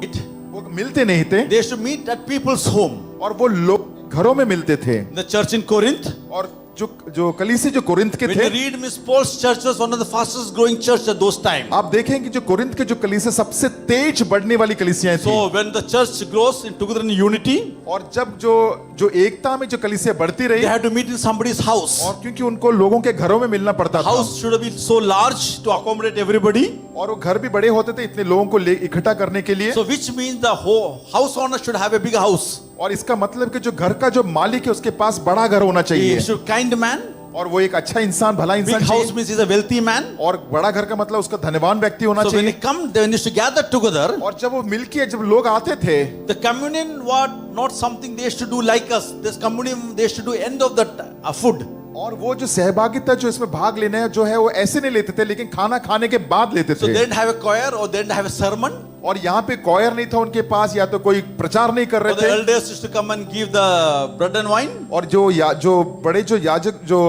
मिलते नहीं थे They used to meet at people's home. और वो लोग घरों में मिलते थे। The church in Corinth. और जो कलीसी जो कोरिन्थ के When थे, you read Miss Paul's church was one of the fastest growing church at those times. आप देखेंगे जो कोरिन्थ के जो कलीसिया सबसे तेज बढ़ने वाली कलीसियाएं थी। So when the church grows in together in unity, और जब जो एकता में जो कलीसिया बढ़ती रही they had to meet in somebody's house. और क्योंकि उनको लोगों के घरों में मिलना पड़ता था House should have been so large to accommodate everybody. और वो घर भी बड़े होते थे इतने लोगों को इकट्ठा करने के लिए। So which means the whole house owner should have a big house. और इसका मतलब कि जो घर का जो मालिक है उसके पास बड़ा घर होना He चाहिए should kind man. और वो एक अच्छा इंसान भला Big इंसान house चाहिए means he's a wealthy man. और बड़ा घर का मतलब उसका धनवान व्यक्ति होना So when they चाहिए। come, they used to gather together. और जब वो मिलके जब लोग आते थे The communion was not something they used to do like us. This communion they used to do end of the food. और वो जो सहभागिता जो इसमें भाग लेने जो है वो ऐसे नहीं लेते थे लेकिन खाना खाने के बाद लेते So थे। they didn't have a choir or they didn't have a sermon. और यहाँ पे कॉयर नहीं था उनके पास या तो कोई प्रचार नहीं कर Or रहे the थे elders used to come and give the bread and wine. और जो बड़े जो याजक जो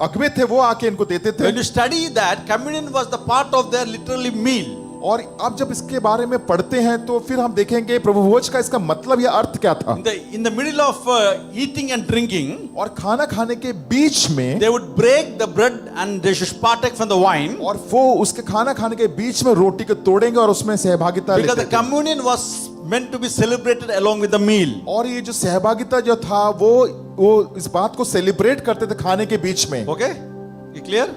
अगुवे थे वो आके इनको देते थे। When you study that, communion was the part of their literally meal. और अब जब इसके बारे में पढ़ते हैं तो फिर हम देखेंगे प्रभु भोज का इसका मतलब या अर्थ क्या था। In the middle of eating and drinking, और खाना खाने के बीच में they would break the bread and they should partake from the wine. और वो उसके खाना खाने के बीच में रोटी को तोड़ेंगे और उसमें सहभागिता Because लेते the थे। communion was meant to be celebrated along with the meal. और ये जो सहभागिता जो था वो इस बात को सेलिब्रेट करते थे खाने के बीच में। Okay? You clear?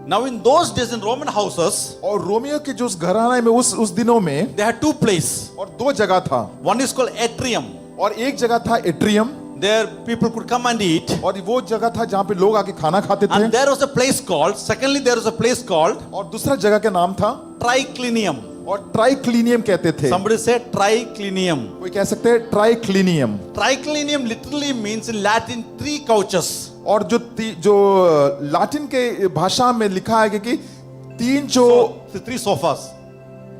Now in those days in Roman houses, और रोमियो के जो उस घराने में उस दिनों में they had two places. और दो जगह था One is called atrium. और एक जगह था atrium There people could come and eat. और वो जगह था जहाँ पे लोग आके खाना खाते थे। And there was a place called, secondly there was a place called और दूसरा जगह का नाम था triclinium. और ट्राइक्लिनियम कहते थे। Somebody said triclinium. कोई कह सकते हैं ट्राइक्लिनियम। Triclinium literally means in Latin three couches. और जो लाटिन के भाषा में लिखा है कि तीन जो Three sofas.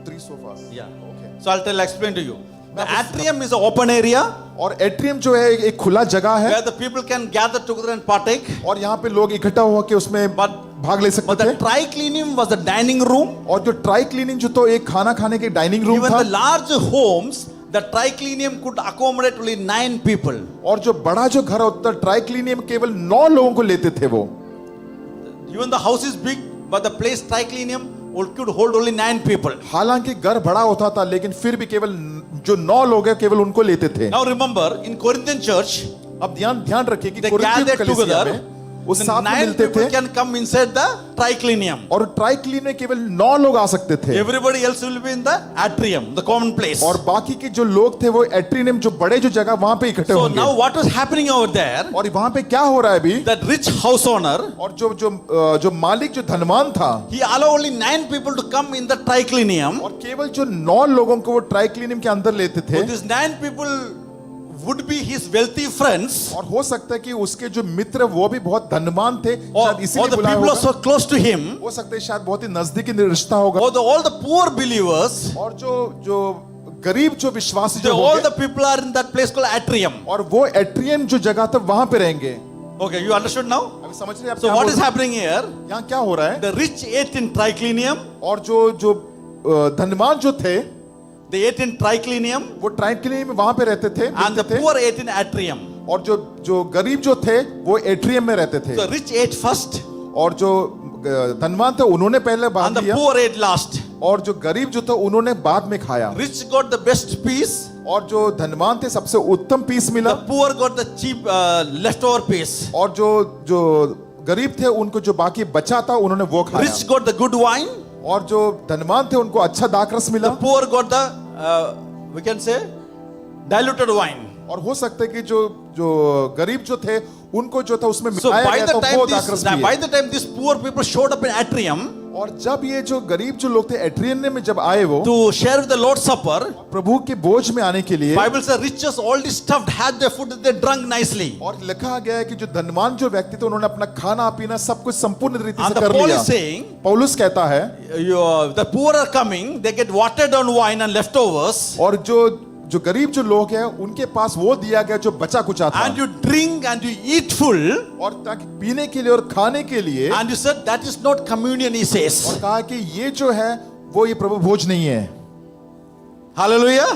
three sofas। Yeah. Okay. So I'll explain to you. The atrium is an open area और एट्रियम जो है एक खुला जगह है where the people can gather together and partake. और यहाँ पे लोग इकट्ठा होकर उसमें भाग ले सकते But the थे। triclinium was the dining room. और जो ट्राइक्लिनियम जो तो एक खाना खाने के डाइनिंग रूम Even था the large homes, the triclinium could accommodate only 9 people. और जो बड़ा जो घर होता ट्राइक्लिनियम केवल 9 लोगों को लेते थे वो। Even the house is big, but the place triclinium could hold only 9 people. हालांकि घर बड़ा होता था लेकिन फिर भी केवल जो 9 लोग हैं केवल उनको लेते थे। Now remember, in Corinthian church, अब ध्यान रखिए कि they कोरिन्थियों gathered कलीसिया together. में वो The साथ में 9 मिलते people थे can come inside the triclinium. और ट्राइक्लिनियम में केवल 9 लोग आ सकते थे Everybody else will be in the atrium, the common place. और बाकी के जो लोग थे वो एट्रियम जो बड़े जो जगह वहां पे इकट्ठे So होंगे। now what was happening over there? और वहां पे क्या हो रहा है अभी? That rich house owner, और जो मालिक जो धनवान था he allowed only 9 people to come in the triclinium. और केवल जो 9 लोगों को वो ट्राइक्लिनियम के अंदर लेते थे। So these 9 people would be his wealthy friends. और हो सकता है कि उसके जो मित्र वो भी बहुत धनवान थे Or शायद इसीलिए the बुलाया people होगा। also close to him. हो सकता है शायद बहुत ही नजदीकी रिश्ता होगा। Or all the poor believers. और जो गरीब जो विश्वासी जो All होंगे the people are in that place called atrium. और वो एट्रियम जो जगह था वहां पे रहेंगे। Okay, you understood now? अभी समझ रहे हैं आप So क्या what बोल is रहे हैं? happening here? यहाँ क्या हो रहा है? The rich ate in triclinium. और जो धनवान जो थे They ate in triclinium. वो ट्राइक्लिनियम में वहां पे रहते थे, And the मिलते थे। poor ate in atrium. और जो गरीब जो थे वो एट्रियम में रहते थे The rich ate first और जो धनवान थे उन्होंने पहले and भाग the लिया poor ate last. और जो गरीब जो था उन्होंने बाद में खाया Rich got the best piece. और जो धनवान थे सबसे उत्तम पीस मिला The poor got the cheap leftover piece. और जो गरीब थे उनको जो बाकी बचा था उन्होंने वो खाया Rich got the good wine. और जो धनवान थे उनको अच्छा दाखरस मिला The poor got the we can say diluted wine. और हो सकता है कि जो गरीब जो थे उनको जो था उसमें So मिलाया by गया the था time वो दाखरस पिए। by the time these poor people showed up in atrium, और जब ये जो गरीब जो लोग थे एट्रियन में जब आए वो to share with the Lord's Supper, प्रभु के बोझ में आने के लिए, Bible says riches already stuffed, had their food, they drunk nicely. और लिखा गया है कि जो धनवान जो व्यक्ति थे उन्होंने अपना खाना पीना सब कुछ संपूर्ण रीति And से the कर Paul लिया। is saying, पौलुस कहता है, the poor are coming, they get watered down wine and leftovers, और जो गरीब जो लोग हैं उनके पास वो दिया गया जो बचा कुचा था, and you drink and you eat full, और ताकि पीने के लिए और खाने के लिए, and you said that is not communion, he और says. कहा कि ये जो है वो ये प्रभु भोज नहीं है। Hallelujah.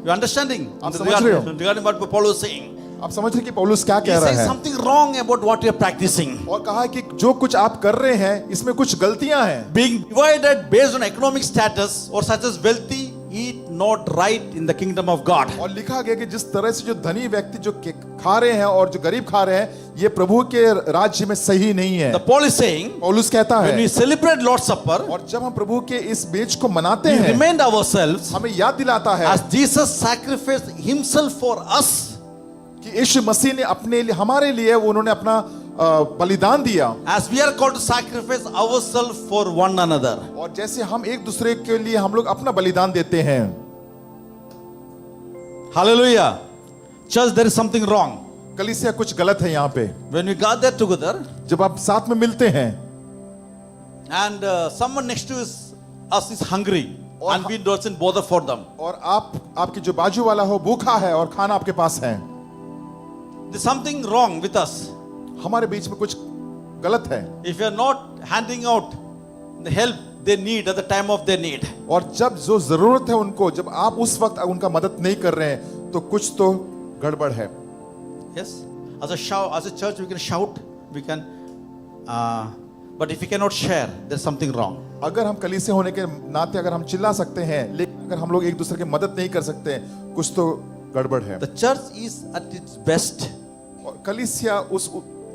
You understanding? आप समझ रहे हो? Regarding what Paul was saying. आप समझ रहे कि पौलुस क्या He कह रहा says है, something wrong about what you are practicing. और कहा कि जो कुछ आप कर रहे हैं इसमें कुछ गलतियां हैं। Being divided based on economic status or such as wealthy, eat not right in the kingdom of God. और लिखा गया कि जिस तरह से जो धनी व्यक्ति जो खा रहे हैं और जो गरीब खा रहे हैं, ये प्रभु के राज्य में सही नहीं है। The Paul is saying, पौलुस कहता when we है, celebrate Lord's Supper, और जब हम प्रभु के इस बेच को मनाते we हैं, remind ourselves हमें याद दिलाता है as Jesus sacrificed himself for us. कि यीशु मसीह ने अपने लिए हमारे लिए उन्होंने अपना बलिदान दिया, As we are called to sacrifice ourselves for one another. और जैसे हम एक दूसरे के लिए हम लोग अपना बलिदान देते हैं। Hallelujah. Church, there is something wrong. कलीसिया कुछ गलत है यहाँ पे। When we gather together जब आप साथ में मिलते हैं and someone next to us is hungry और and we doesn't bother for them. और आपके जो बाजू वाला हो भूखा है और खाना आपके पास है, There's something wrong with us. हमारे बीच में कुछ गलत है। If you are not handing out the help they need at the time of their need. और जब जो जरूरत है उनको, जब आप उस वक्त उनका मदद नहीं कर रहे हैं तो कुछ तो गड़बड़ है। Yes, as a church we can shout, we can, but if we cannot share, there's something wrong. अगर हम कलीसिया होने के नाते अगर हम चिल्ला सकते हैं, लेकिन अगर हम लोग एक दूसरे की मदद नहीं कर सकते, कुछ तो गड़बड़ है। The church is at its best और कलीसिया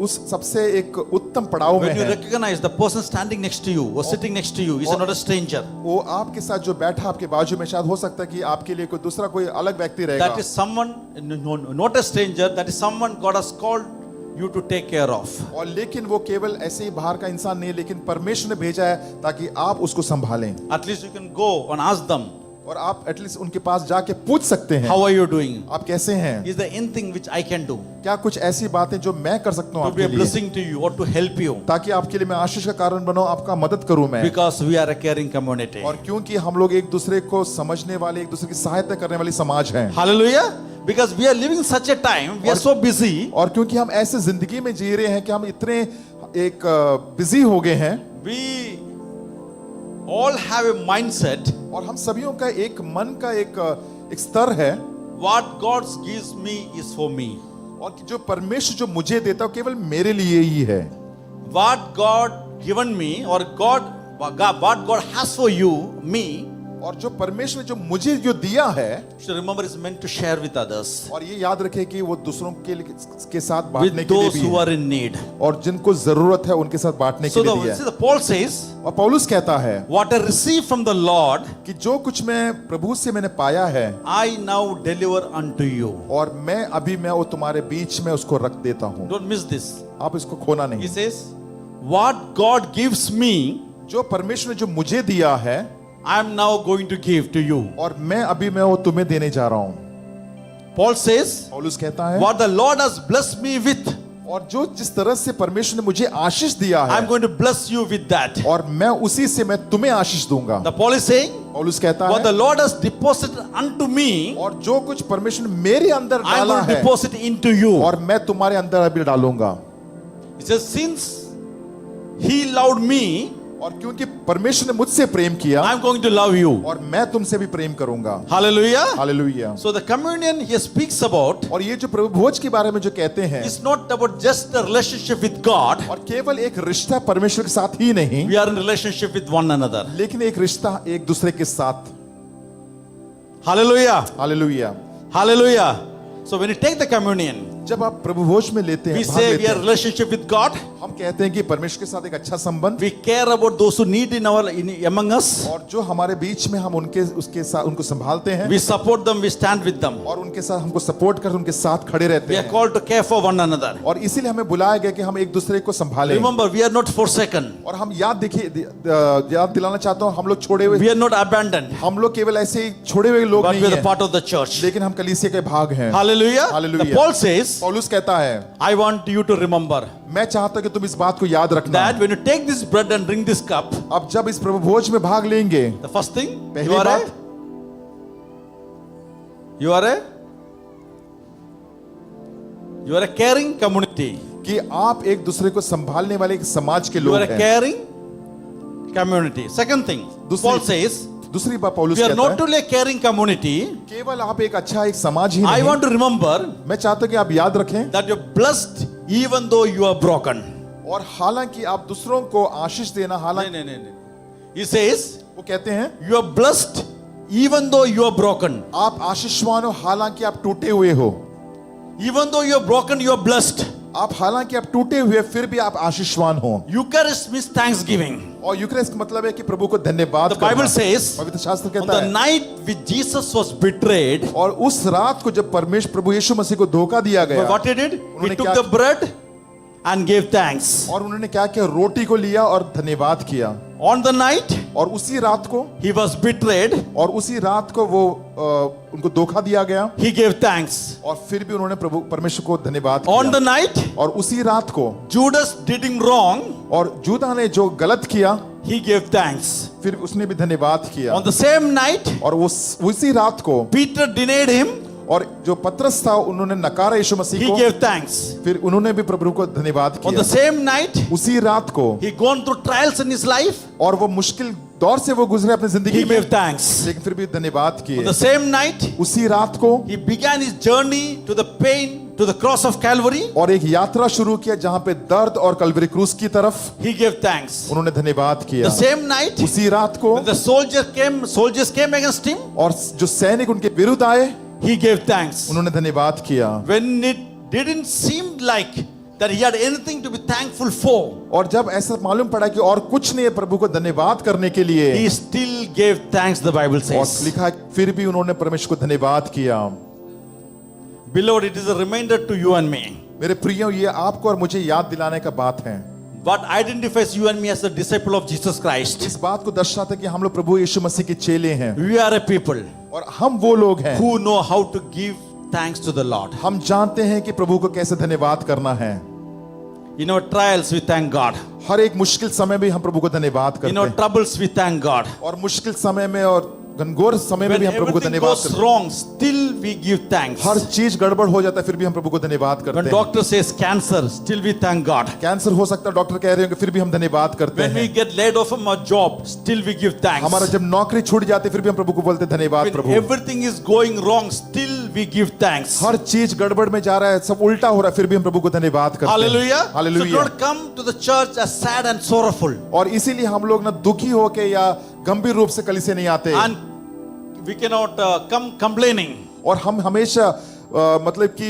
उस सबसे एक उत्तम पड़ाव में when you है। recognize the person standing next to you or sitting next to you is not a stranger. वो आपके साथ जो बैठा आपके बाजू में, शायद हो सकता है कि आपके लिए कोई अलग व्यक्ति रहेगा। That is someone, not a stranger, that is someone God has called you to take care of. और लेकिन वो केवल ऐसे ही बाहर का इंसान नहीं है, लेकिन परमेश्वर ने भेजा है ताकि आप उसको संभालें। At least you can go and ask them, और आप एटलीस्ट उनके पास जाके पूछ सकते हैं, how are you doing? आप कैसे हैं? Is there anything which I can do क्या कुछ ऐसी बातें जो मैं कर सकता हूँ to be आपके a लिए, blessing to you or to help you? ताकि आपके लिए मैं आशीष का कारण बनूं, आपका मदद करूं मैं। Because we are a caring community. और क्योंकि हम लोग एक दूसरे को समझने वाले, एक दूसरे की सहायता करने वाली समाज हैं। Hallelujah. Because we are living such a time, we are so busy. और क्योंकि हम ऐसे जिंदगी में जी रहे हैं कि हम इतने एक बिजी हो गए हैं, We all have a mindset. और हम सभीयों का एक मन का एक स्तर है, What God gives me is for me. और कि जो परमेश्वर जो मुझे देता है वो केवल मेरे लिए ही है। What God given me or what God has for you, me, और जो परमेश्वर ने जो मुझे जो दिया है, should remember is meant to share with others, और ये याद रखे कि वो दूसरों के साथ with बांटने के लिए those भी who है, are in need. और जिनको जरूरत है उनके साथ बांटने के So लिए भी है। the Paul says, और पौलुस कहता है what I received from the Lord, कि जो कुछ मैं प्रभु से मैंने पाया है, I now deliver unto you. और मैं वो तुम्हारे बीच में उसको रख देता हूँ। Don't miss this. आप इसको खोना He नहीं। says, what God gives me, जो परमेश्वर ने जो मुझे दिया है, I am now going to give to you. और मैं वो तुम्हें देने जा रहा हूँ। Paul says, पौलुस कहता है, what the Lord has blessed me with, और जो जिस तरह से परमेश्वर ने मुझे आशीष दिया I am है, going to bless you with that. और मैं उसी से मैं तुम्हें आशीष दूंगा। The Paul is saying, पौलुस कहता what the है, Lord has deposited unto me, और जो कुछ परमेश्वर ने मेरे अंदर I am डाला going to है, deposit into you. और मैं तुम्हारे अंदर अभी डालूंगा। He says, since He loved me, और क्योंकि परमेश्वर ने मुझसे प्रेम किया, I am going to love you. और मैं तुमसे भी प्रेम करूंगा। Hallelujah. Hallelujah. So the communion he speaks about और ये जो प्रभु भोज के बारे में जो कहते हैं, is not about just a relationship with God. और केवल एक रिश्ता परमेश्वर के साथ ही नहीं, We are in relationship with one another. लेकिन एक रिश्ता एक दूसरे के साथ। Hallelujah. Hallelujah. Hallelujah. So when you take the communion, जब आप प्रभु भोज में लेते हैं, We भाग say लेते we are हैं, relationship with God. हम कहते हैं कि परमेश्वर के साथ एक अच्छा संबंध, We care about those who need among us. और जो हमारे बीच में हम उसके साथ उनको संभालते हैं, We support them, we stand with them. और उनके साथ हमको सपोर्ट कर उनके साथ खड़े रहते We are हैं, called to care for one another. और इसीलिए हमें बुलाया गया कि हम एक दूसरे को संभालें। Remember, we are not forsaken. और हम याद दिलाना चाहता हूँ, हम लोग छोड़े हुए, We are not abandoned. हम लोग केवल ऐसे ही छोड़े हुए लोग But नहीं we are the हैं, part of the church. लेकिन हम कलीसिया के भाग हैं। Hallelujah. Hallelujah. The Paul says, पौलुस कहता है, I want you to remember मैं चाहता हूं कि तुम इस बात को याद रखना, that when you take this bread and drink this cup, अब जब इस प्रभु भोज में भाग लेंगे, the first thing, पहली you are बात, a caring community. कि आप एक दूसरे को संभालने वाले एक समाज के You लोग are a हैं। caring community. Second thing, Paul says, दूसरी बात पौलुस we are कहता not है, only a caring community. केवल आप एक अच्छा एक समाज ही I नहीं, want to remember मैं चाहता हूं कि आप याद रखें, that you're blessed even though you are broken. और हालांकि आप दूसरों को आशीष देना, हालांकि No. He says, वो कहते हैं, you are blessed even though you are broken. आप आशीषवान हो हालांकि आप टूटे हुए हो, Even though you are broken, you are blessed. आप हालांकि आप टूटे हुए फिर भी आप आशीषवान हो। Eucharist means thanksgiving. और यूक्रेस्ट का मतलब है कि प्रभु को धन्यवाद The Bible करना। says, पवित्र शास्त्र on कहता the है, night which Jesus was betrayed, और उस रात को जब परमेश्वर प्रभु यीशु मसीह को धोखा दिया गया, what he did? He उन्होंने took क्या- the bread and gave thanks. और उन्होंने क्या किया, रोटी को लिया और धन्यवाद किया। On the night और उसी रात को, he was betrayed, और उसी रात को वो उनको धोखा दिया गया, he gave thanks. और फिर भी उन्होंने प्रभु परमेश्वर को धन्यवाद On the किया। night और उसी रात को Judas did wrong, और जूदा ने जो गलत किया, he gave thanks. फिर उसने भी धन्यवाद किया। On the same night और उसी रात को, Peter denied him, और जो पतरस था उन्होंने नकारा यीशु मसीह he को, gave thanks. फिर उन्होंने भी प्रभु को धन्यवाद On the किया। same night उसी रात को, he gone through trials in his life, और वो मुश्किल दौर से वो गुजरे अपनी जिंदगी he में, gave thanks. लेकिन फिर भी धन्यवाद On किए। the same night उसी रात को, he began his journey to the pain, to the cross of Calvary, और एक यात्रा शुरू किया जहां पे दर्द और कलवरी क्रूस की तरफ he gave thanks. उन्होंने धन्यवाद किया। The same night उसी रात को, when the soldiers came against him, और जो सैनिक उनके विरुद्ध आए, he gave thanks. उन्होंने धन्यवाद किया। When it didn't seem like that he had anything to be thankful for, और जब ऐसा मालूम पड़ा कि और कुछ नहीं है प्रभु को धन्यवाद करने के लिए, he still gave thanks, the Bible और says. लिखा है, फिर भी उन्होंने परमेश्वर को धन्यवाद किया। Beloved, it is a reminder to you and me. मेरे प्रियो, ये आपको और मुझे याद दिलाने का बात है। What identifies you and me as the disciple of Jesus Christ? इस बात को दर्शाता है कि हम लोग प्रभु यीशु मसीह के चेले हैं, We are a people और हम वो लोग हैं, who know how to give thanks to the Lord. हम जानते हैं कि प्रभु को कैसे धन्यवाद करना है। In our trials, we thank God. हर एक मुश्किल समय में हम प्रभु को धन्यवाद In करते our हैं, troubles, we thank God. और मुश्किल समय में और घनघोर समय में When भी हम प्रभु को everything धन्यवाद goes करते हैं। wrong, still we give thanks. हर चीज गड़बड़ हो जाता है फिर भी हम प्रभु को धन्यवाद When करते हैं। doctor says cancer, still we thank God. Cancer हो सकता है, डॉक्टर कह रहे होंगे, फिर भी हम धन्यवाद करते When we हैं। get laid off from our job, still we give thanks. हमारा जब नौकरी छूट जाती है फिर भी हम प्रभु को बोलते हैं, धन्यवाद When Prabhu. everything is going wrong, still we give thanks. हर चीज गड़बड़ में जा रहा है, सब उल्टा हो रहा है, फिर भी हम प्रभु को धन्यवाद करते हैं। Hallelujah. So hallelujah. don't come to the church as sad and sorrowful. और इसीलिए हम लोग ना दुखी होके या गंभीर रूप से कलीसिया नहीं आते, And we cannot come complaining. और हम हमेशा मतलब कि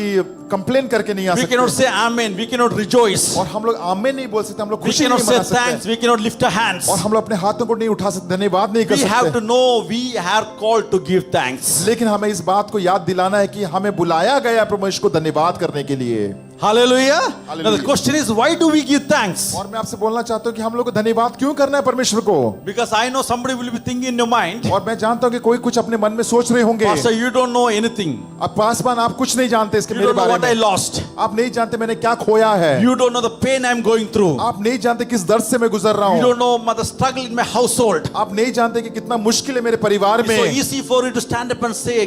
कंप्लेन करके नहीं आ We cannot सकते, say amen. We cannot rejoice. और हम लोग आमीन नहीं बोल सकते, हम लोग We खुशी cannot नहीं say मना thanks. सकते, We cannot lift our hands. और हम लोग अपने हाथों को नहीं उठा सकते, धन्यवाद नहीं कर We have to सकते। know we are called to give thanks. लेकिन हमें इस बात को याद दिलाना है कि हमें बुलाया गया परमेश्वर को धन्यवाद करने के लिए। Hallelujah. Now Hallelujah. the question is, why do we give thanks? और मैं आपसे बोलना चाहता हूँ कि हम लोग को धन्यवाद क्यों करना है परमेश्वर को। Because I know somebody will be thinking in your mind, और मैं जानता हूँ कि कोई कुछ अपने मन में सोच रहे होंगे, Pastor, you don't know anything. अब पासवान आप कुछ नहीं जानते इसके You मेरे don't know बारे what I में, lost. आप नहीं जानते मैंने क्या खोया है, You don't know the pain I'm going through. आप नहीं जानते किस दर्द से मैं गुजर रहा You हूँ, don't know the struggle in my household. आप नहीं जानते कि कितना मुश्किल है मेरे परिवार It's so में, easy for you to stand up and say,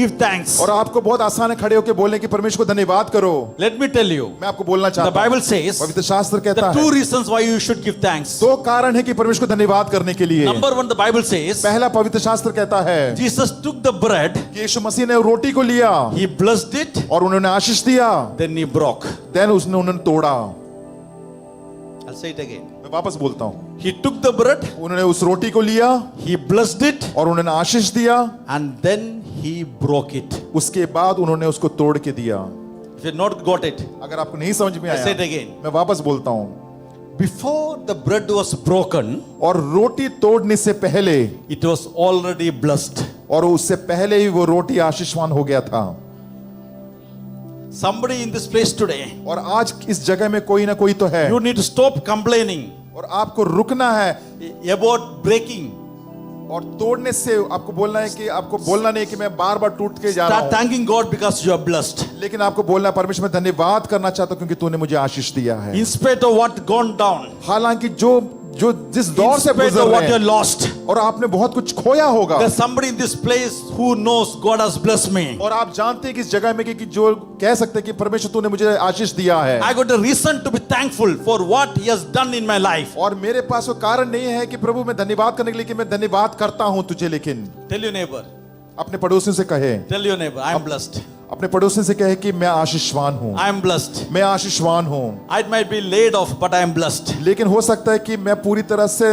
give thanks. और आपको बहुत आसान है खड़े होकर बोलने की परमेश्वर को धन्यवाद करो। Let me tell you, मैं आपको बोलना the चाहता हूँ, Bible says पवित्र शास्त्र the कहता two है reasons why you should give thanks. दो कारण है कि परमेश्वर को धन्यवाद करने के लिए। Number one, the Bible says, पहला पवित्र शास्त्र कहता है Jesus took the bread, कि यीशु मसीह ने रोटी को लिया he blessed it, और उन्होंने आशीष दिया, then he broke. देन उसने उन्होंने तोड़ा। I'll say it again. मैं वापस बोलता हूँ, He took the bread, उन्होंने उस रोटी को लिया he blessed it, और उन्होंने आशीष दिया, and then he broke it. उसके बाद उन्होंने उसको तोड़ के दिया। If you not got it, अगर आपको नहीं समझ में I say it आया, again. मैं वापस बोलता हूँ। Before the bread was broken, और रोटी तोड़ने से पहले, it was already blessed. और उससे पहले ही वो रोटी आशीषवान हो गया था। Somebody in this place today, और आज इस जगह में कोई ना कोई तो है, you need to stop complaining और आपको रुकना है about breaking. और तोड़ने से। आपको बोलना है कि आपको बोलना नहीं कि मैं बार बार टूट के जा रहा Start हूँ, thanking God because you are blessed. लेकिन आपको बोलना है परमेश्वर मैं धन्यवाद करना चाहता हूँ क्योंकि तूने मुझे आशीष दिया है। In spite of what gone down, हालांकि जो जिस दौर in से spite गुजर of what रहे you हैं, lost, और आपने बहुत कुछ खोया होगा, there's somebody in this place who knows God has blessed me. और आप जानते हैं कि इस जगह में कि जो कह सकते हैं कि परमेश्वर तूने मुझे आशीष दिया है, I got a reason to be thankful for what He has done in my life. और मेरे पास वो कारण नहीं है कि प्रभु मैं धन्यवाद करने के लिए कि मैं धन्यवाद करता हूं तुझे, लेकिन Tell your neighbor, अपने पड़ोसियों से कहे, tell your neighbor, I am blessed. अपने पड़ोसियों से कहे कि मैं आशीषवान हूं, I am blessed. मैं आशीषवान हूं। I might be laid off, but I am blessed. लेकिन हो सकता है कि मैं पूरी तरह से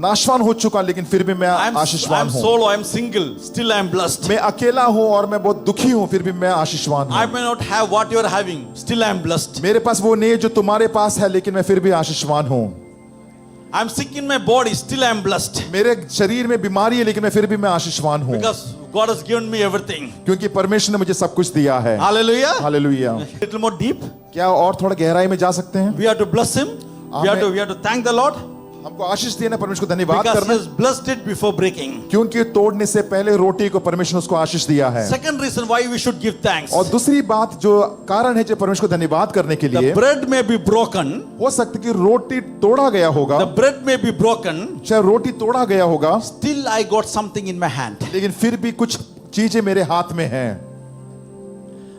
नाशवान हो चुका, लेकिन फिर भी मैं I'm आशीषवान हूं। solo, I'm single, still I am blessed. मैं अकेला हूं और मैं बहुत दुखी हूं, फिर भी मैं आशीषवान I हूं। may not have what you are having, still I am blessed. मेरे पास वो नहीं है जो तुम्हारे पास है, लेकिन मैं फिर भी आशीषवान हूं। I'm sick in my body, still I am blessed. मेरे शरीर में बीमारी है, लेकिन मैं फिर भी मैं आशीषवान हूं, Because God has given me everything. क्योंकि परमेश्वर ने मुझे सब कुछ दिया है। Hallelujah. Hallelujah. Little more deep. क्या और थोड़ा गहराई में जा सकते हैं? We have to bless Him. We have to thank the Lord हमको आशीष देना, परमेश्वर को धन्यवाद because He करना, has blessed it before breaking. क्योंकि तोड़ने से पहले रोटी को परमेश्वर ने उसको आशीष दिया है। Second reason why we should give thanks. और दूसरी बात जो कारण है जो परमेश्वर को धन्यवाद करने के The लिए, bread may be broken. हो सकता है कि रोटी तोड़ा गया होगा, The bread may be broken. चाहे रोटी तोड़ा गया होगा, Still I got something in my hand. लेकिन फिर भी कुछ चीजें मेरे हाथ में हैं।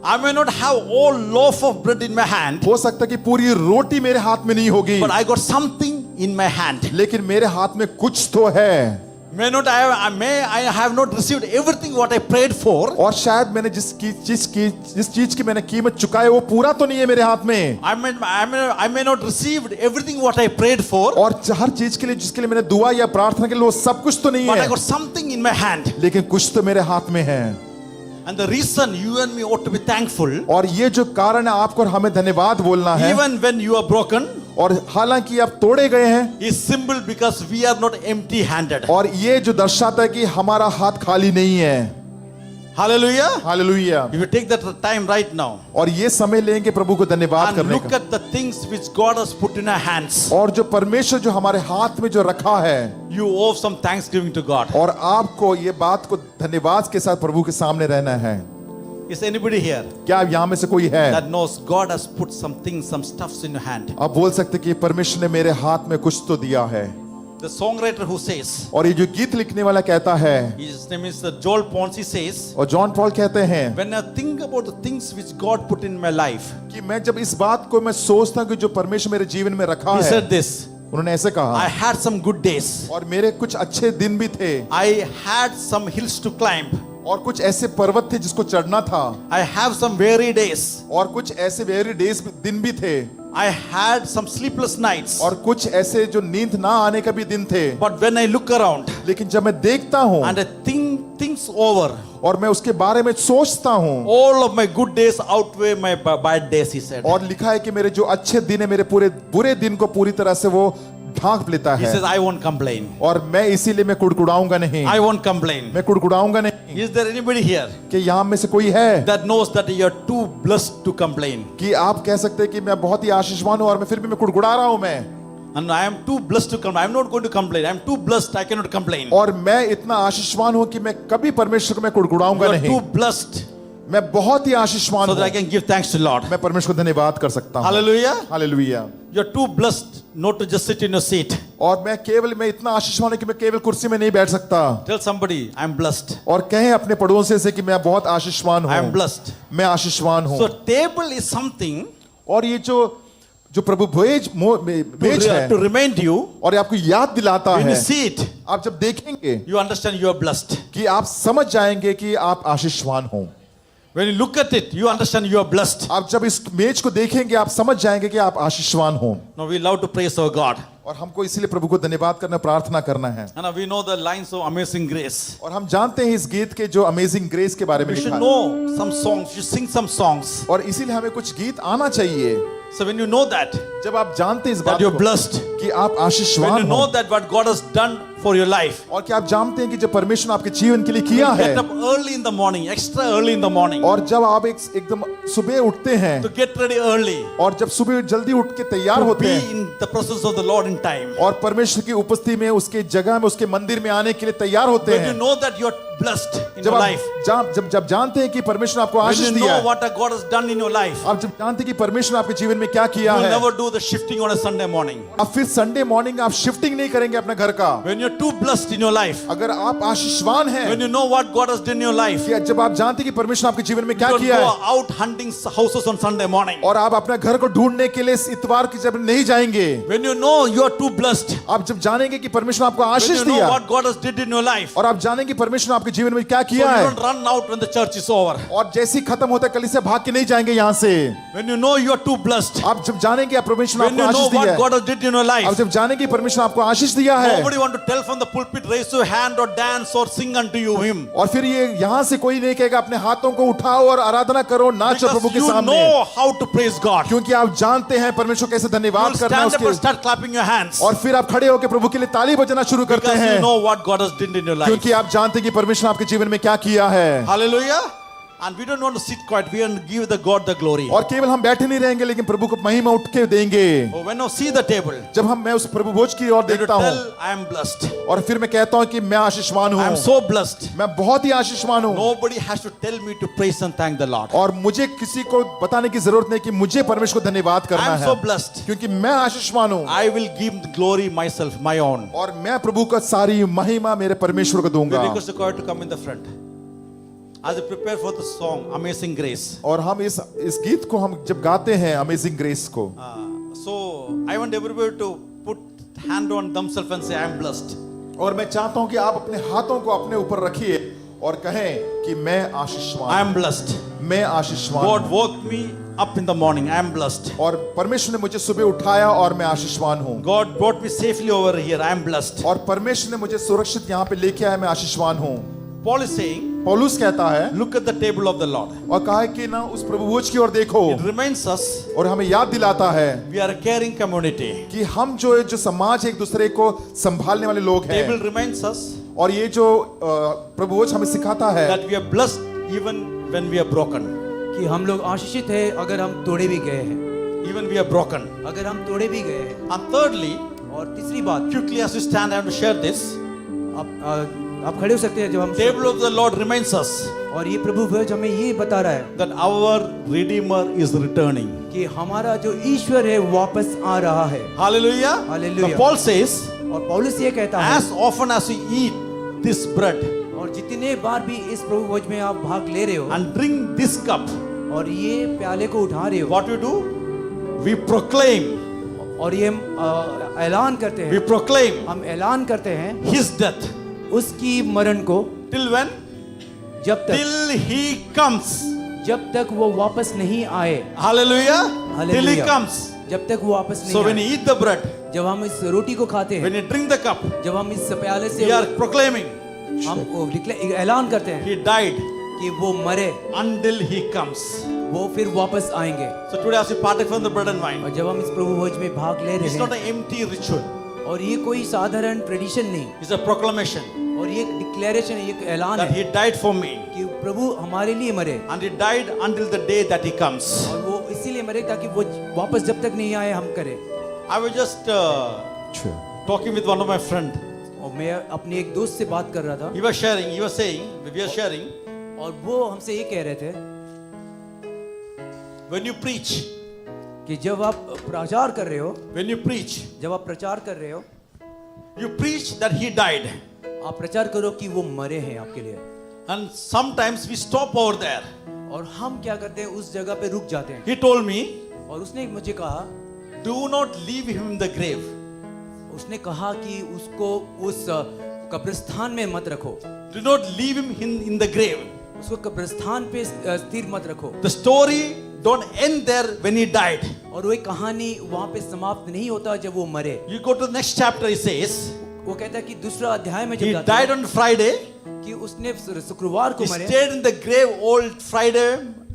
I may not have all loaf of bread in my hand, हो सकता है कि पूरी रोटी मेरे हाथ में नहीं होगी, but I got something in my hand. लेकिन मेरे हाथ में कुछ तो है। May not I have not received everything what I prayed for. और शायद मैंने जिस चीज की मैंने कीमत चुकाई वो पूरा तो नहीं है मेरे हाथ में, I may not received everything what I prayed for, और हर चीज के लिए जिसके लिए मैंने दुआ या प्रार्थना के लिए वो सब कुछ तो नहीं but I है, got something in my hand. लेकिन कुछ तो मेरे हाथ में है। And the reason you and me ought to be thankful, और ये जो कारण है आपको और हमें धन्यवाद बोलना है, even when you are broken, और हालांकि आप तोड़े गए हैं, is simple because we are not empty-handed. और ये जो दर्शाता है कि हमारा हाथ खाली नहीं है। Hallelujah. Hallelujah. If you take that time right now और ये समय लेंगे प्रभु को धन्यवाद and करने look का, at the things which God has put in our hands, और जो परमेश्वर जो हमारे हाथ में जो रखा है, you owe some thanksgiving to God. और आपको ये बात को धन्यवाद के साथ प्रभु के सामने रहना है। Is anybody here क्या यहाँ में से कोई है that knows God has put some things, some stuffs in your hand? आप बोल सकते कि परमेश्वर ने मेरे हाथ में कुछ तो दिया है? The songwriter who says, और ये जो गीत लिखने वाला कहता है, his name is Joel Ponce, says, और जॉन पॉल कहते हैं when I think about the things which God put in my life, कि मैं जब इस बात को मैं सोचता हूँ कि जो परमेश्वर मेरे जीवन में रखा he है, said this, उन्होंने ऐसे I कहा, had some good days, और मेरे कुछ अच्छे दिन भी थे, I had some hills to climb, और कुछ ऐसे पर्वत थे जिसको चढ़ना था, I have some weary days, और कुछ ऐसे वेरी डेज दिन भी थे, I had some sleepless nights, और कुछ ऐसे जो नींद ना आने का भी दिन थे। but when I look around लेकिन जब मैं देखता हूँ and I think things over, और मैं उसके बारे में सोचता हूँ, all of my good days outweigh my bad days, he said. और लिखा है कि मेरे जो अच्छे दिन है मेरे पूरे बुरे दिन को पूरी तरह से वो ढांक लेता He है, says, I won't complain. और मैं इसीलिए मैं कुड़कुड़ाऊंगा नहीं, I won't complain. मैं कुड़कुड़ाऊंगा नहीं। Is there anybody here कि यहाँ में से कोई है that knows that you are too blessed to complain? कि आप कह सकते हैं कि मैं बहुत ही आशीषवान हूँ और मैं फिर भी मैं कुड़कुड़ा रहा हूँ मैं, And I am too blessed to complain. I am not going to complain. I am too blessed. I cannot complain. और मैं इतना आशीषवान हूँ कि मैं कभी परमेश्वर को मैं You कुड़कुड़ाऊंगा are नहीं, too blessed मैं बहुत ही आशीषवान so that I हूँ, can give thanks to Lord. मैं परमेश्वर को धन्यवाद कर सकता हूँ। Hallelujah. Hallelujah. You are too blessed not to just sit in your seat. और मैं इतना आशीषवान हूँ कि मैं केवल कुर्सी में नहीं बैठ सकता, Tell somebody, I am blessed. और कहें अपने पड़ोसी से कि मैं बहुत आशीषवान I am हूँ, blessed. मैं आशीषवान हूँ। So table is something और ये जो प्रभु भेज है, to remind you और ये आपको याद दिलाता when you है, see it, आप जब देखेंगे you understand you are blessed. कि आप समझ जाएंगे कि आप आशीषवान हो। When you look at it, you understand you are blessed. आप जब इस मेज को देखेंगे आप समझ जाएंगे कि आप आशीषवान हो। Now we love to praise our God. और हमको इसीलिए प्रभु को धन्यवाद करना, प्रार्थना करना है। And we know the lines of Amazing Grace. और हम जानते हैं इस गीत के जो अमेजिंग ग्रेस के बारे में We should लिखा है। know some songs, you sing some songs. और इसीलिए हमें कुछ गीत आना चाहिए। So when you know that जब आप जानते हैं इस बात you're को blessed, कि आप when आशीषवान you हो, know that what God has done for your life, और कि आप जानते हैं कि जब परमेश्वर ने आपके जीवन के लिए किया you है, get up early in the morning, extra early in the morning, और जब आप एकदम सुबह उठते हैं, to get ready early, और जब सुबह जल्दी उठ के तैयार to होते be हैं, in the presence of the Lord in time. और परमेश्वर की उपस्थिति में, उसके जगह में, उसके मंदिर में आने के लिए तैयार होते When you हैं, know that you are blessed in जब your आप life, जब जानते हैं कि परमेश्वर ने आपको when आशीष you दिया know है, what God has done in your life, आप जब जानते हैं कि परमेश्वर ने आपके जीवन में क्या you किया will है, never do the shifting on a Sunday morning. अब फिर संडे मॉर्निंग आप शिफ्टिंग नहीं करेंगे अपने घर का। When you're too blessed in your life, अगर आप आशीषवान हैं, when you know what God has done in your life, कि जब आप जानते हैं कि परमेश्वर ने आपके जीवन में क्या you don't किया go है, out hunting houses on Sunday morning. और आप अपने घर को ढूंढने के लिए इस इतवार की जब नहीं जाएंगे, When you know you are too blessed, आप जब जानेंगे कि परमेश्वर ने आपको when आशीष you know दिया, what God has did in your life, और आप जानेंगे परमेश्वर ने आपके जीवन में क्या so किया you है, don't run out when the church is over. और जैसे ही खत्म होता है कलीसिया भाग के नहीं जाएंगे यहाँ से। When you know you are too blessed, आप जब जानेंगे आप परमेश्वर ने when आपको you know आशीष दिया what है, God has did in your आप life, जब जानेंगे परमेश्वर ने आपको आशीष दिया है, nobody want to tell from the pulpit, raise your hand or dance or sing unto you him. और फिर ये यहाँ से कोई नहीं कहेगा अपने हाथों को उठाओ और आराधना करो, नाचो प्रभु Because के you सामने, know how to praise God. क्योंकि आप जानते हैं परमेश्वर कैसे You धन्यवाद will करना है stand up and उसके, start clapping your hands. और फिर आप खड़े होकर प्रभु के लिए ताली बजाना शुरू करते Because you हैं, know what God has done in your life. क्योंकि आप जानते हैं कि परमेश्वर ने आपके जीवन में क्या किया है। Hallelujah. And we don't want to sit quiet. We want to give the God the glory. और केवल हम बैठे नहीं रहेंगे लेकिन प्रभु को महिमा उठ के देंगे। Oh, when I see the table, जब मैं उस प्रभु भोज की ओर they will देखता हूँ tell I am blessed. और फिर मैं कहता हूँ कि मैं आशीषवान I am हूँ, so blessed. मैं बहुत ही आशीषवान हूँ, Nobody has to tell me to praise and thank the Lord. और मुझे किसी को बताने की जरूरत नहीं कि मुझे परमेश्वर को धन्यवाद I करना am है, so blessed. क्योंकि मैं आशीषवान हूँ, I will give the glory myself, my own. और मैं प्रभु का सारी महिमा मेरे परमेश्वर को We दूंगा। request the choir to come in the front. As we prepare for the song, Amazing Grace. और हम इस गीत को हम जब गाते हैं अमेजिंग ग्रेस को, So I want everybody to put hand on themselves and say, I am blessed. और मैं चाहता हूं कि आप अपने हाथों को अपने ऊपर रखिए और कहें कि मैं I आशीषवान, am blessed. मैं आशीषवान God हूं। woke me up in the morning. I am blessed. और परमेश्वर ने मुझे सुबह उठाया और मैं आशीषवान हूं, God brought me safely over here. I am blessed. और परमेश्वर ने मुझे सुरक्षित यहाँ पे लेके आया, मैं आशीषवान हूं। Paul is saying, पौलुस कहता है look at the table of the Lord. और कहा है कि ना उस प्रभु भोज की ओर देखो, It reminds us और हमें याद दिलाता है we are a caring community. कि हम जो समाज एक दूसरे को संभालने वाले लोग हैं, Table reminds us और ये जो प्रभु भोज हमें सिखाता है that we are blessed even when we are broken. कि हम लोग आशीषित है अगर हम तोड़े भी गए हैं, Even we are broken. अगर हम तोड़े भी गए हैं। And thirdly, और तीसरी बात, quickly as we stand, I want to share this. आप खड़े हो सकते हैं जब हम, Table of the Lord reminds us और ये प्रभु भोज हमें ये बता रहा है that our Redeemer is returning. कि हमारा जो ईश्वर है वापस आ रहा है। Hallelujah. Hallelujah. So Paul says, और पौलुस ये कहता है, as often as you eat this bread और जितने बार भी इस प्रभु भोज में आप भाग ले रहे हो and drink this cup, और ये प्याले को उठा रहे हो, what we do? We proclaim, और ये हम ऐलान करते we हैं, proclaim हम ऐलान करते हैं His death. उसकी मरण को, Till when? जब तक Till He comes. जब तक वो वापस नहीं आए। Hallelujah. Till He Hallelujah. comes. जब तक वो वापस So नहीं when आए। you eat the bread, जब हम इस रोटी को खाते when हैं, you drink the cup, जब हम इस प्याले से we are proclaiming हम ऐलान करते हैं He died कि वो मरे, until He comes. वो फिर वापस आएंगे। So today as we partake from the bread and wine, और जब हम इस प्रभु भोज में भाग ले it's रहे not हैं, an empty ritual. और ये कोई साधारण ट्रेडिशन नहीं, It's a proclamation और ये डिक्लेरेशन है, ये ऐलान that है He died for me कि प्रभु हमारे लिए मरे, and He died until the day that He comes. और वो इसीलिए मरे ताकि वो वापस जब तक नहीं आए हम करें। I was just talking with one of my friend. और मैं अपने एक दोस्त से बात कर रहा था, He was saying, we are sharing, और वो हमसे ये कह रहे थे when you preach, कि जब आप प्रचार कर रहे हो, when you preach, जब आप प्रचार कर रहे हो, you preach that He died. आप प्रचार करो कि वो मरे हैं आपके लिए। And sometimes we stop over there. और हम क्या करते हैं, उस जगह पे रुक जाते हैं। He told me, और उसने मुझे कहा, do not leave Him in the grave. उसने कहा कि उसको उस कब्रिस्तान में मत रखो। Do not leave Him in the grave. उसको कब्रिस्तान पे स्थिर मत रखो। The story don't end there when he died. और वो कहानी वहाँ पे समाप्त नहीं होता जब वो मरे। You go to the next chapter, he says, वो कहता है कि दूसरा अध्याय में he जब जाते died हैं on Friday. कि उसने शुक्रवार को He मरे stayed in the grave all Friday,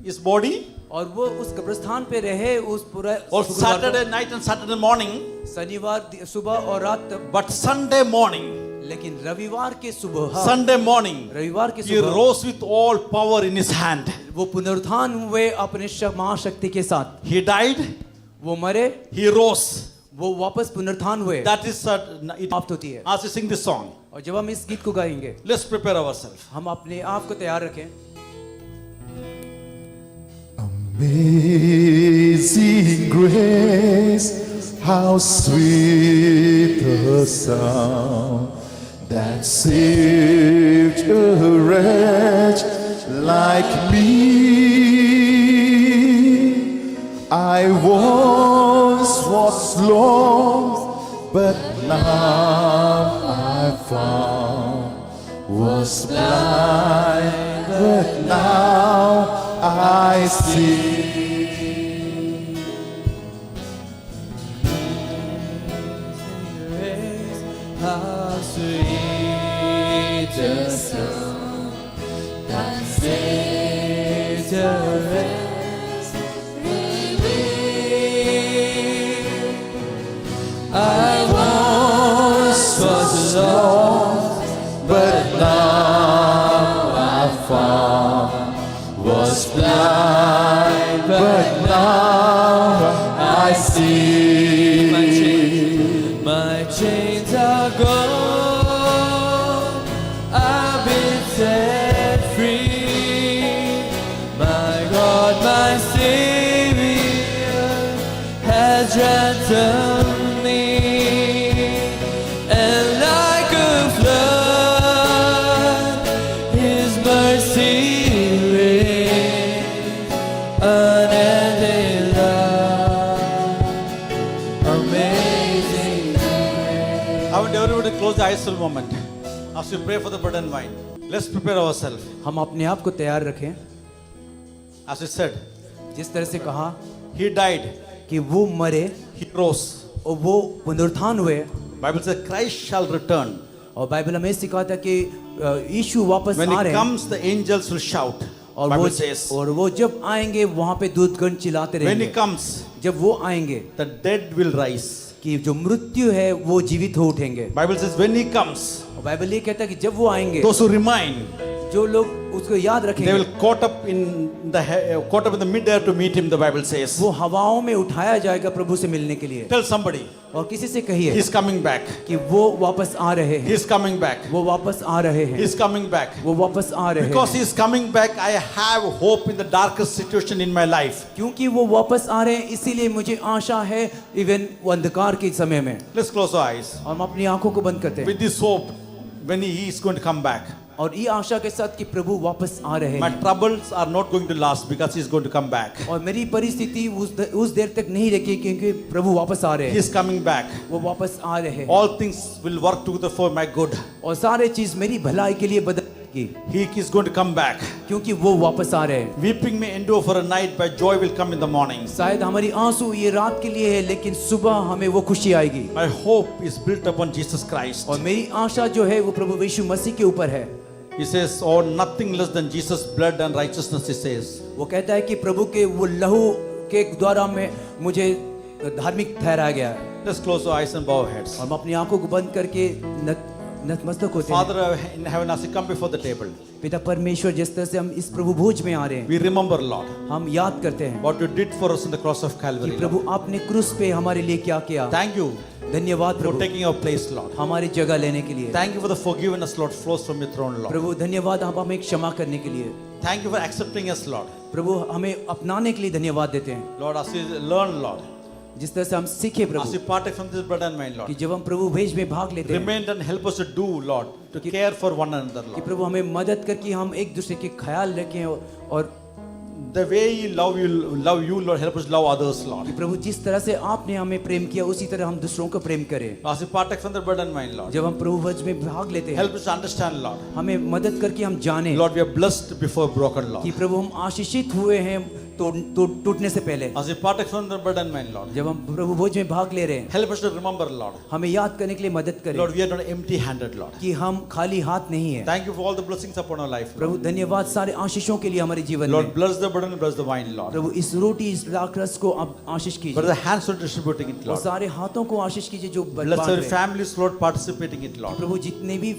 his body. और वो उस कब्रिस्तान पे रहे उस पूरा All शुक्रवार Saturday night and Saturday morning. को, शनिवार सुबह और रात तक। But Sunday morning, लेकिन रविवार के सुबह, Sunday morning, रविवार के he सुबह rose with all power in his hand. वो पुनरुत्थान हुए अपने महाशक्ति के साथ। He died, वो मरे, he rose. वो वापस पुनरुत्थान हुए। That is it. समाप्त होती है। As we sing this song, और जब हम इस गीत को गाएंगे, let's prepare ourselves. हम अपने आप को तैयार रखें। Amazing grace, how sweet the sound that saved a wretch like me. I once was lost, but now I found. Was blind, but now I see. How sweet the sound that saved a wretch like me. I once was lost, But now I found. Was blind, but now I see. My chains are gone, I've been set free. My God, my Savior has ransomed me. And like a flood, His mercy reigns, unending love, amazing. I want everybody to close the eyes for a moment as we pray for the bread and wine. Let's prepare ourselves. हम अपने आप को तैयार रखें। As we said, जिस तरह से कहा he died, कि वो मरे he rose. और वो पुनरुत्थान हुए। Bible says Christ shall return. और बाइबल हमें सिखाता है कि यीशु वापस When आ he रहे हैं। comes, the angels will shout. और Bible says, वो जब आएंगे वहां पे दूतगण चिल्लाते when he रहेंगे। comes, जब वो आएंगे the dead will rise. कि जो मृत्यु है वो जीवित हो उठेंगे। Bible says when he comes, और बाइबल ये कहता है कि जब वो आएंगे, those who remain, जो लोग उसको याद they रखेंगे, will caught up in the midair to meet him. The Bible says. वो हवाओं में उठाया जाएगा प्रभु से मिलने के लिए। Tell somebody, और किसी से कहिए he's coming back. कि वो वापस आ रहे हैं, He's coming back. वो वापस आ रहे हैं, He's coming back. वो वापस आ रहे Because हैं। he's coming back, I have hope in the darkest situation in my life. क्योंकि वो वापस आ रहे हैं, इसीलिए मुझे आशा है इवन वो अंधकार के समय में। Let's close our eyes. और हम अपनी आंखों को बंद करते हैं With this hope, when he is going to come back. और ये आशा के साथ कि प्रभु वापस आ रहे My हैं। troubles are not going to last because he is going to come back. और मेरी परिस्थिति उस देर तक नहीं रखी क्योंकि प्रभु वापस आ रहे He हैं। is coming back. वो वापस आ रहे हैं All things will work together for my good. और सारे चीज मेरी भलाई के लिए बदलेगी He is going to come back. क्योंकि वो वापस आ रहे हैं। Weeping may endure for a night, but joy will come in the morning. शायद हमारी आंसू ये रात के लिए है, लेकिन सुबह हमें वो खुशी आएगी। My hope is built upon Jesus Christ. और मेरी आशा जो है वो प्रभु यीशु मसीह के ऊपर है। He says, oh, nothing less than Jesus' blood and righteousness, he says. वो कहता है कि प्रभु के वो लहू के द्वारा में मुझे धार्मिक ठहराया गया है। Let's close our eyes and bow our heads. हम अपनी आंखों को बंद करके नतमस्तक होते हैं। Father in heaven, as we come before the table, पिता परमेश्वर, जिस तरह से हम इस प्रभु भोज में आ रहे हैं, we remember, Lord, हम याद करते हैं what you did for us on the cross of कि Calvary. Lord. प्रभु आपने क्रूस पे हमारे लिए क्या किया। Thank you धन्यवाद for Prabhu taking our place, Lord. हमारी जगह लेने के लिए। Thank you for the forgiveness, Lord, flows from your throne, Lord. प्रभु धन्यवाद आप हमें क्षमा करने के लिए। Thank you for accepting us, Lord. प्रभु हमें अपनाने के लिए धन्यवाद देते हैं। Lord, as we learn, Lord, जिस तरह से हम सीखे as we Prabhu partake from this bread and wine, कि Lord, जब हम प्रभु भेज में भाग लेते हैं remain and help us to do, Lord, to care for one another, कि Lord. प्रभु हमें मदद करके हम एक दूसरे के ख्याल रखें और the way you, Lord, help us love others, Lord. कि प्रभु जिस तरह से आपने हमें प्रेम किया उसी तरह हम दूसरों को प्रेम करें। As we partake from the bread and wine, Lord, जब हम प्रभु भोज में भाग लेते हैं help us to understand, Lord. हमें मदद करके हम जाने Lord, we are blessed before broken, Lord. कि प्रभु हम आशीषित हुए हैं टूटने से पहले। As we partake from the bread and wine, Lord, जब हम प्रभु भोज में भाग ले रहे हैं help us to remember, Lord. हमें याद करने के लिए मदद करें Lord, we are not empty-handed, Lord. कि हम खाली हाथ नहीं है। Thank you for all the blessings upon our life, Lord. प्रभु धन्यवाद सारे आशीषों के लिए हमारे जीवन Lord, में। bless the bread and bless the wine, Lord. प्रभु इस रोटी इस द्राक्षरस को आप आशीष But कीजिए the hands are distributing it, और Lord. सारे हाथों को आशीष कीजिए जो Bless बांट our रहे हैं। families, Lord, participating it, Lord. प्रभु जितने भी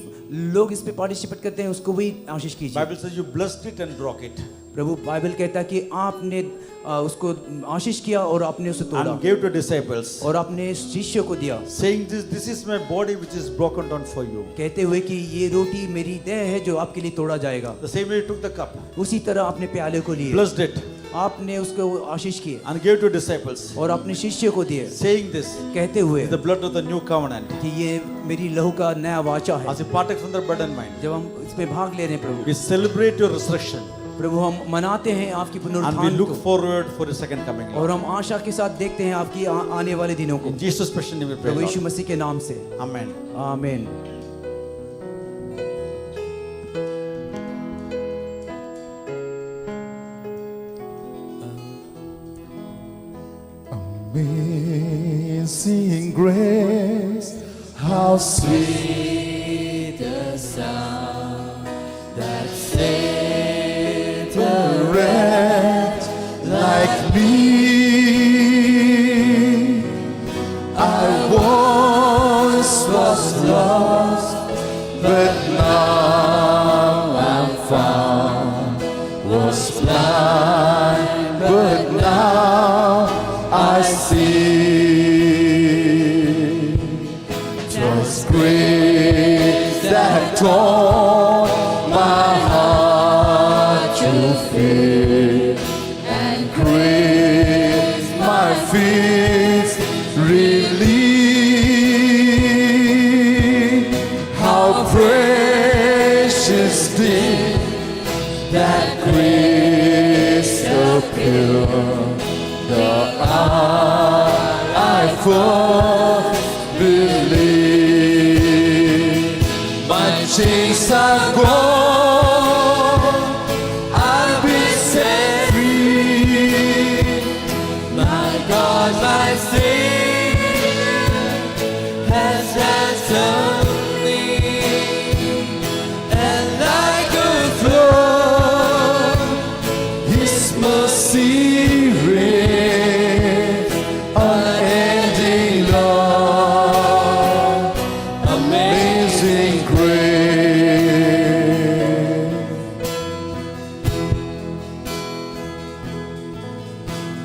लोग इस पे पार्टिसिपेट करते हैं उसको भी आशीष कीजिए। Bible says you blessed it and broke it Prabhu Bible कहता है कि आपने उसको आशीष किया और आपने उसे तोड़ा and gave to disciples, और आपने शिष्य को दिया saying this is my body which is broken down for you. कहते हुए कि ये रोटी मेरी देह है जो आपके लिए तोड़ा जाएगा। The same way you took the cup, उसी तरह आपने प्याले को लिए blessed it आपने उसको आशीष किए and gave to disciples, और अपने शिष्य को दिए saying this कहते हुए is the blood of the new covenant. कि ये मेरी लहू का नया वाचा है। As we partake from the bread and wine, जब हम इसमें भाग ले रहे हैं प्रभु we celebrate your resurrection प्रभु हम मनाते हैं आपकी and we पुनरुत्थान look को forward for your second coming, और Lord. हम आशा के साथ देखते हैं आपकी आने वाले दिनों को। In Jesus' special name we pray, Prabhu Yeshu Lord. मसीह के नाम से Amen. आमीन। Amazing grace, how sweet the sound that saved a wretch like me. I once was lost, but now I'm found. Was blind, but now I see. 'Twas grace that taught my heart to fear, and grace my fears relieve. How precious did that grace appear, the hour I first believed. My chains are gone, I've been set free. My God, my Savior has ransomed me, and like a flood, His mercy reigns, unending love, amazing grace.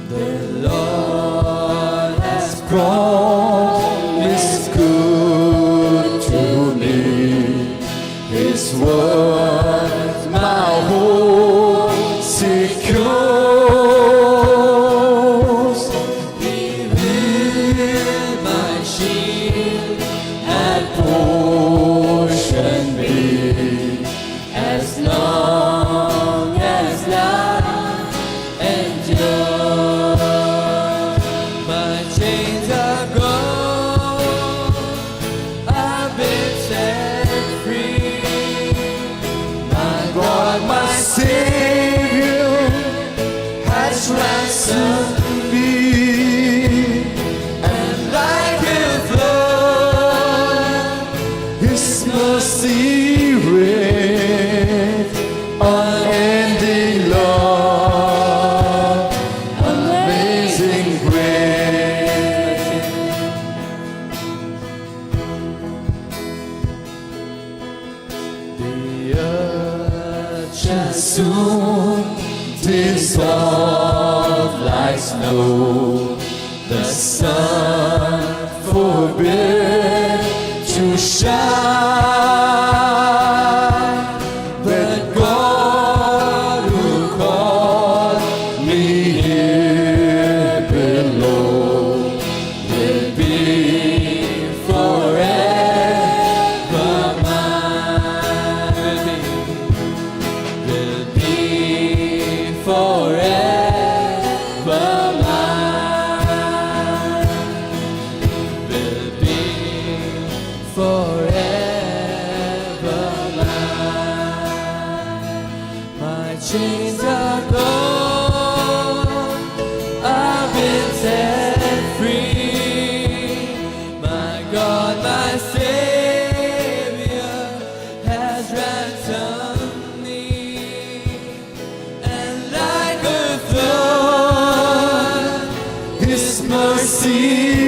The Lord has promised good to me. His word, my hope secures. He will my shield and portion be, as long as life endures. My chains are gone, I've been set free. My God, my Savior has ransomed me, and like a flood, His mercy reigns, unending love, amazing grace. The earth shall soon dissolve like snow. The sun forbid to shine, but God who called me here below will be forever mine. Will be forever. chains are gone. I've been set free. My God, my Savior has ransomed me. And like a flood, His mercy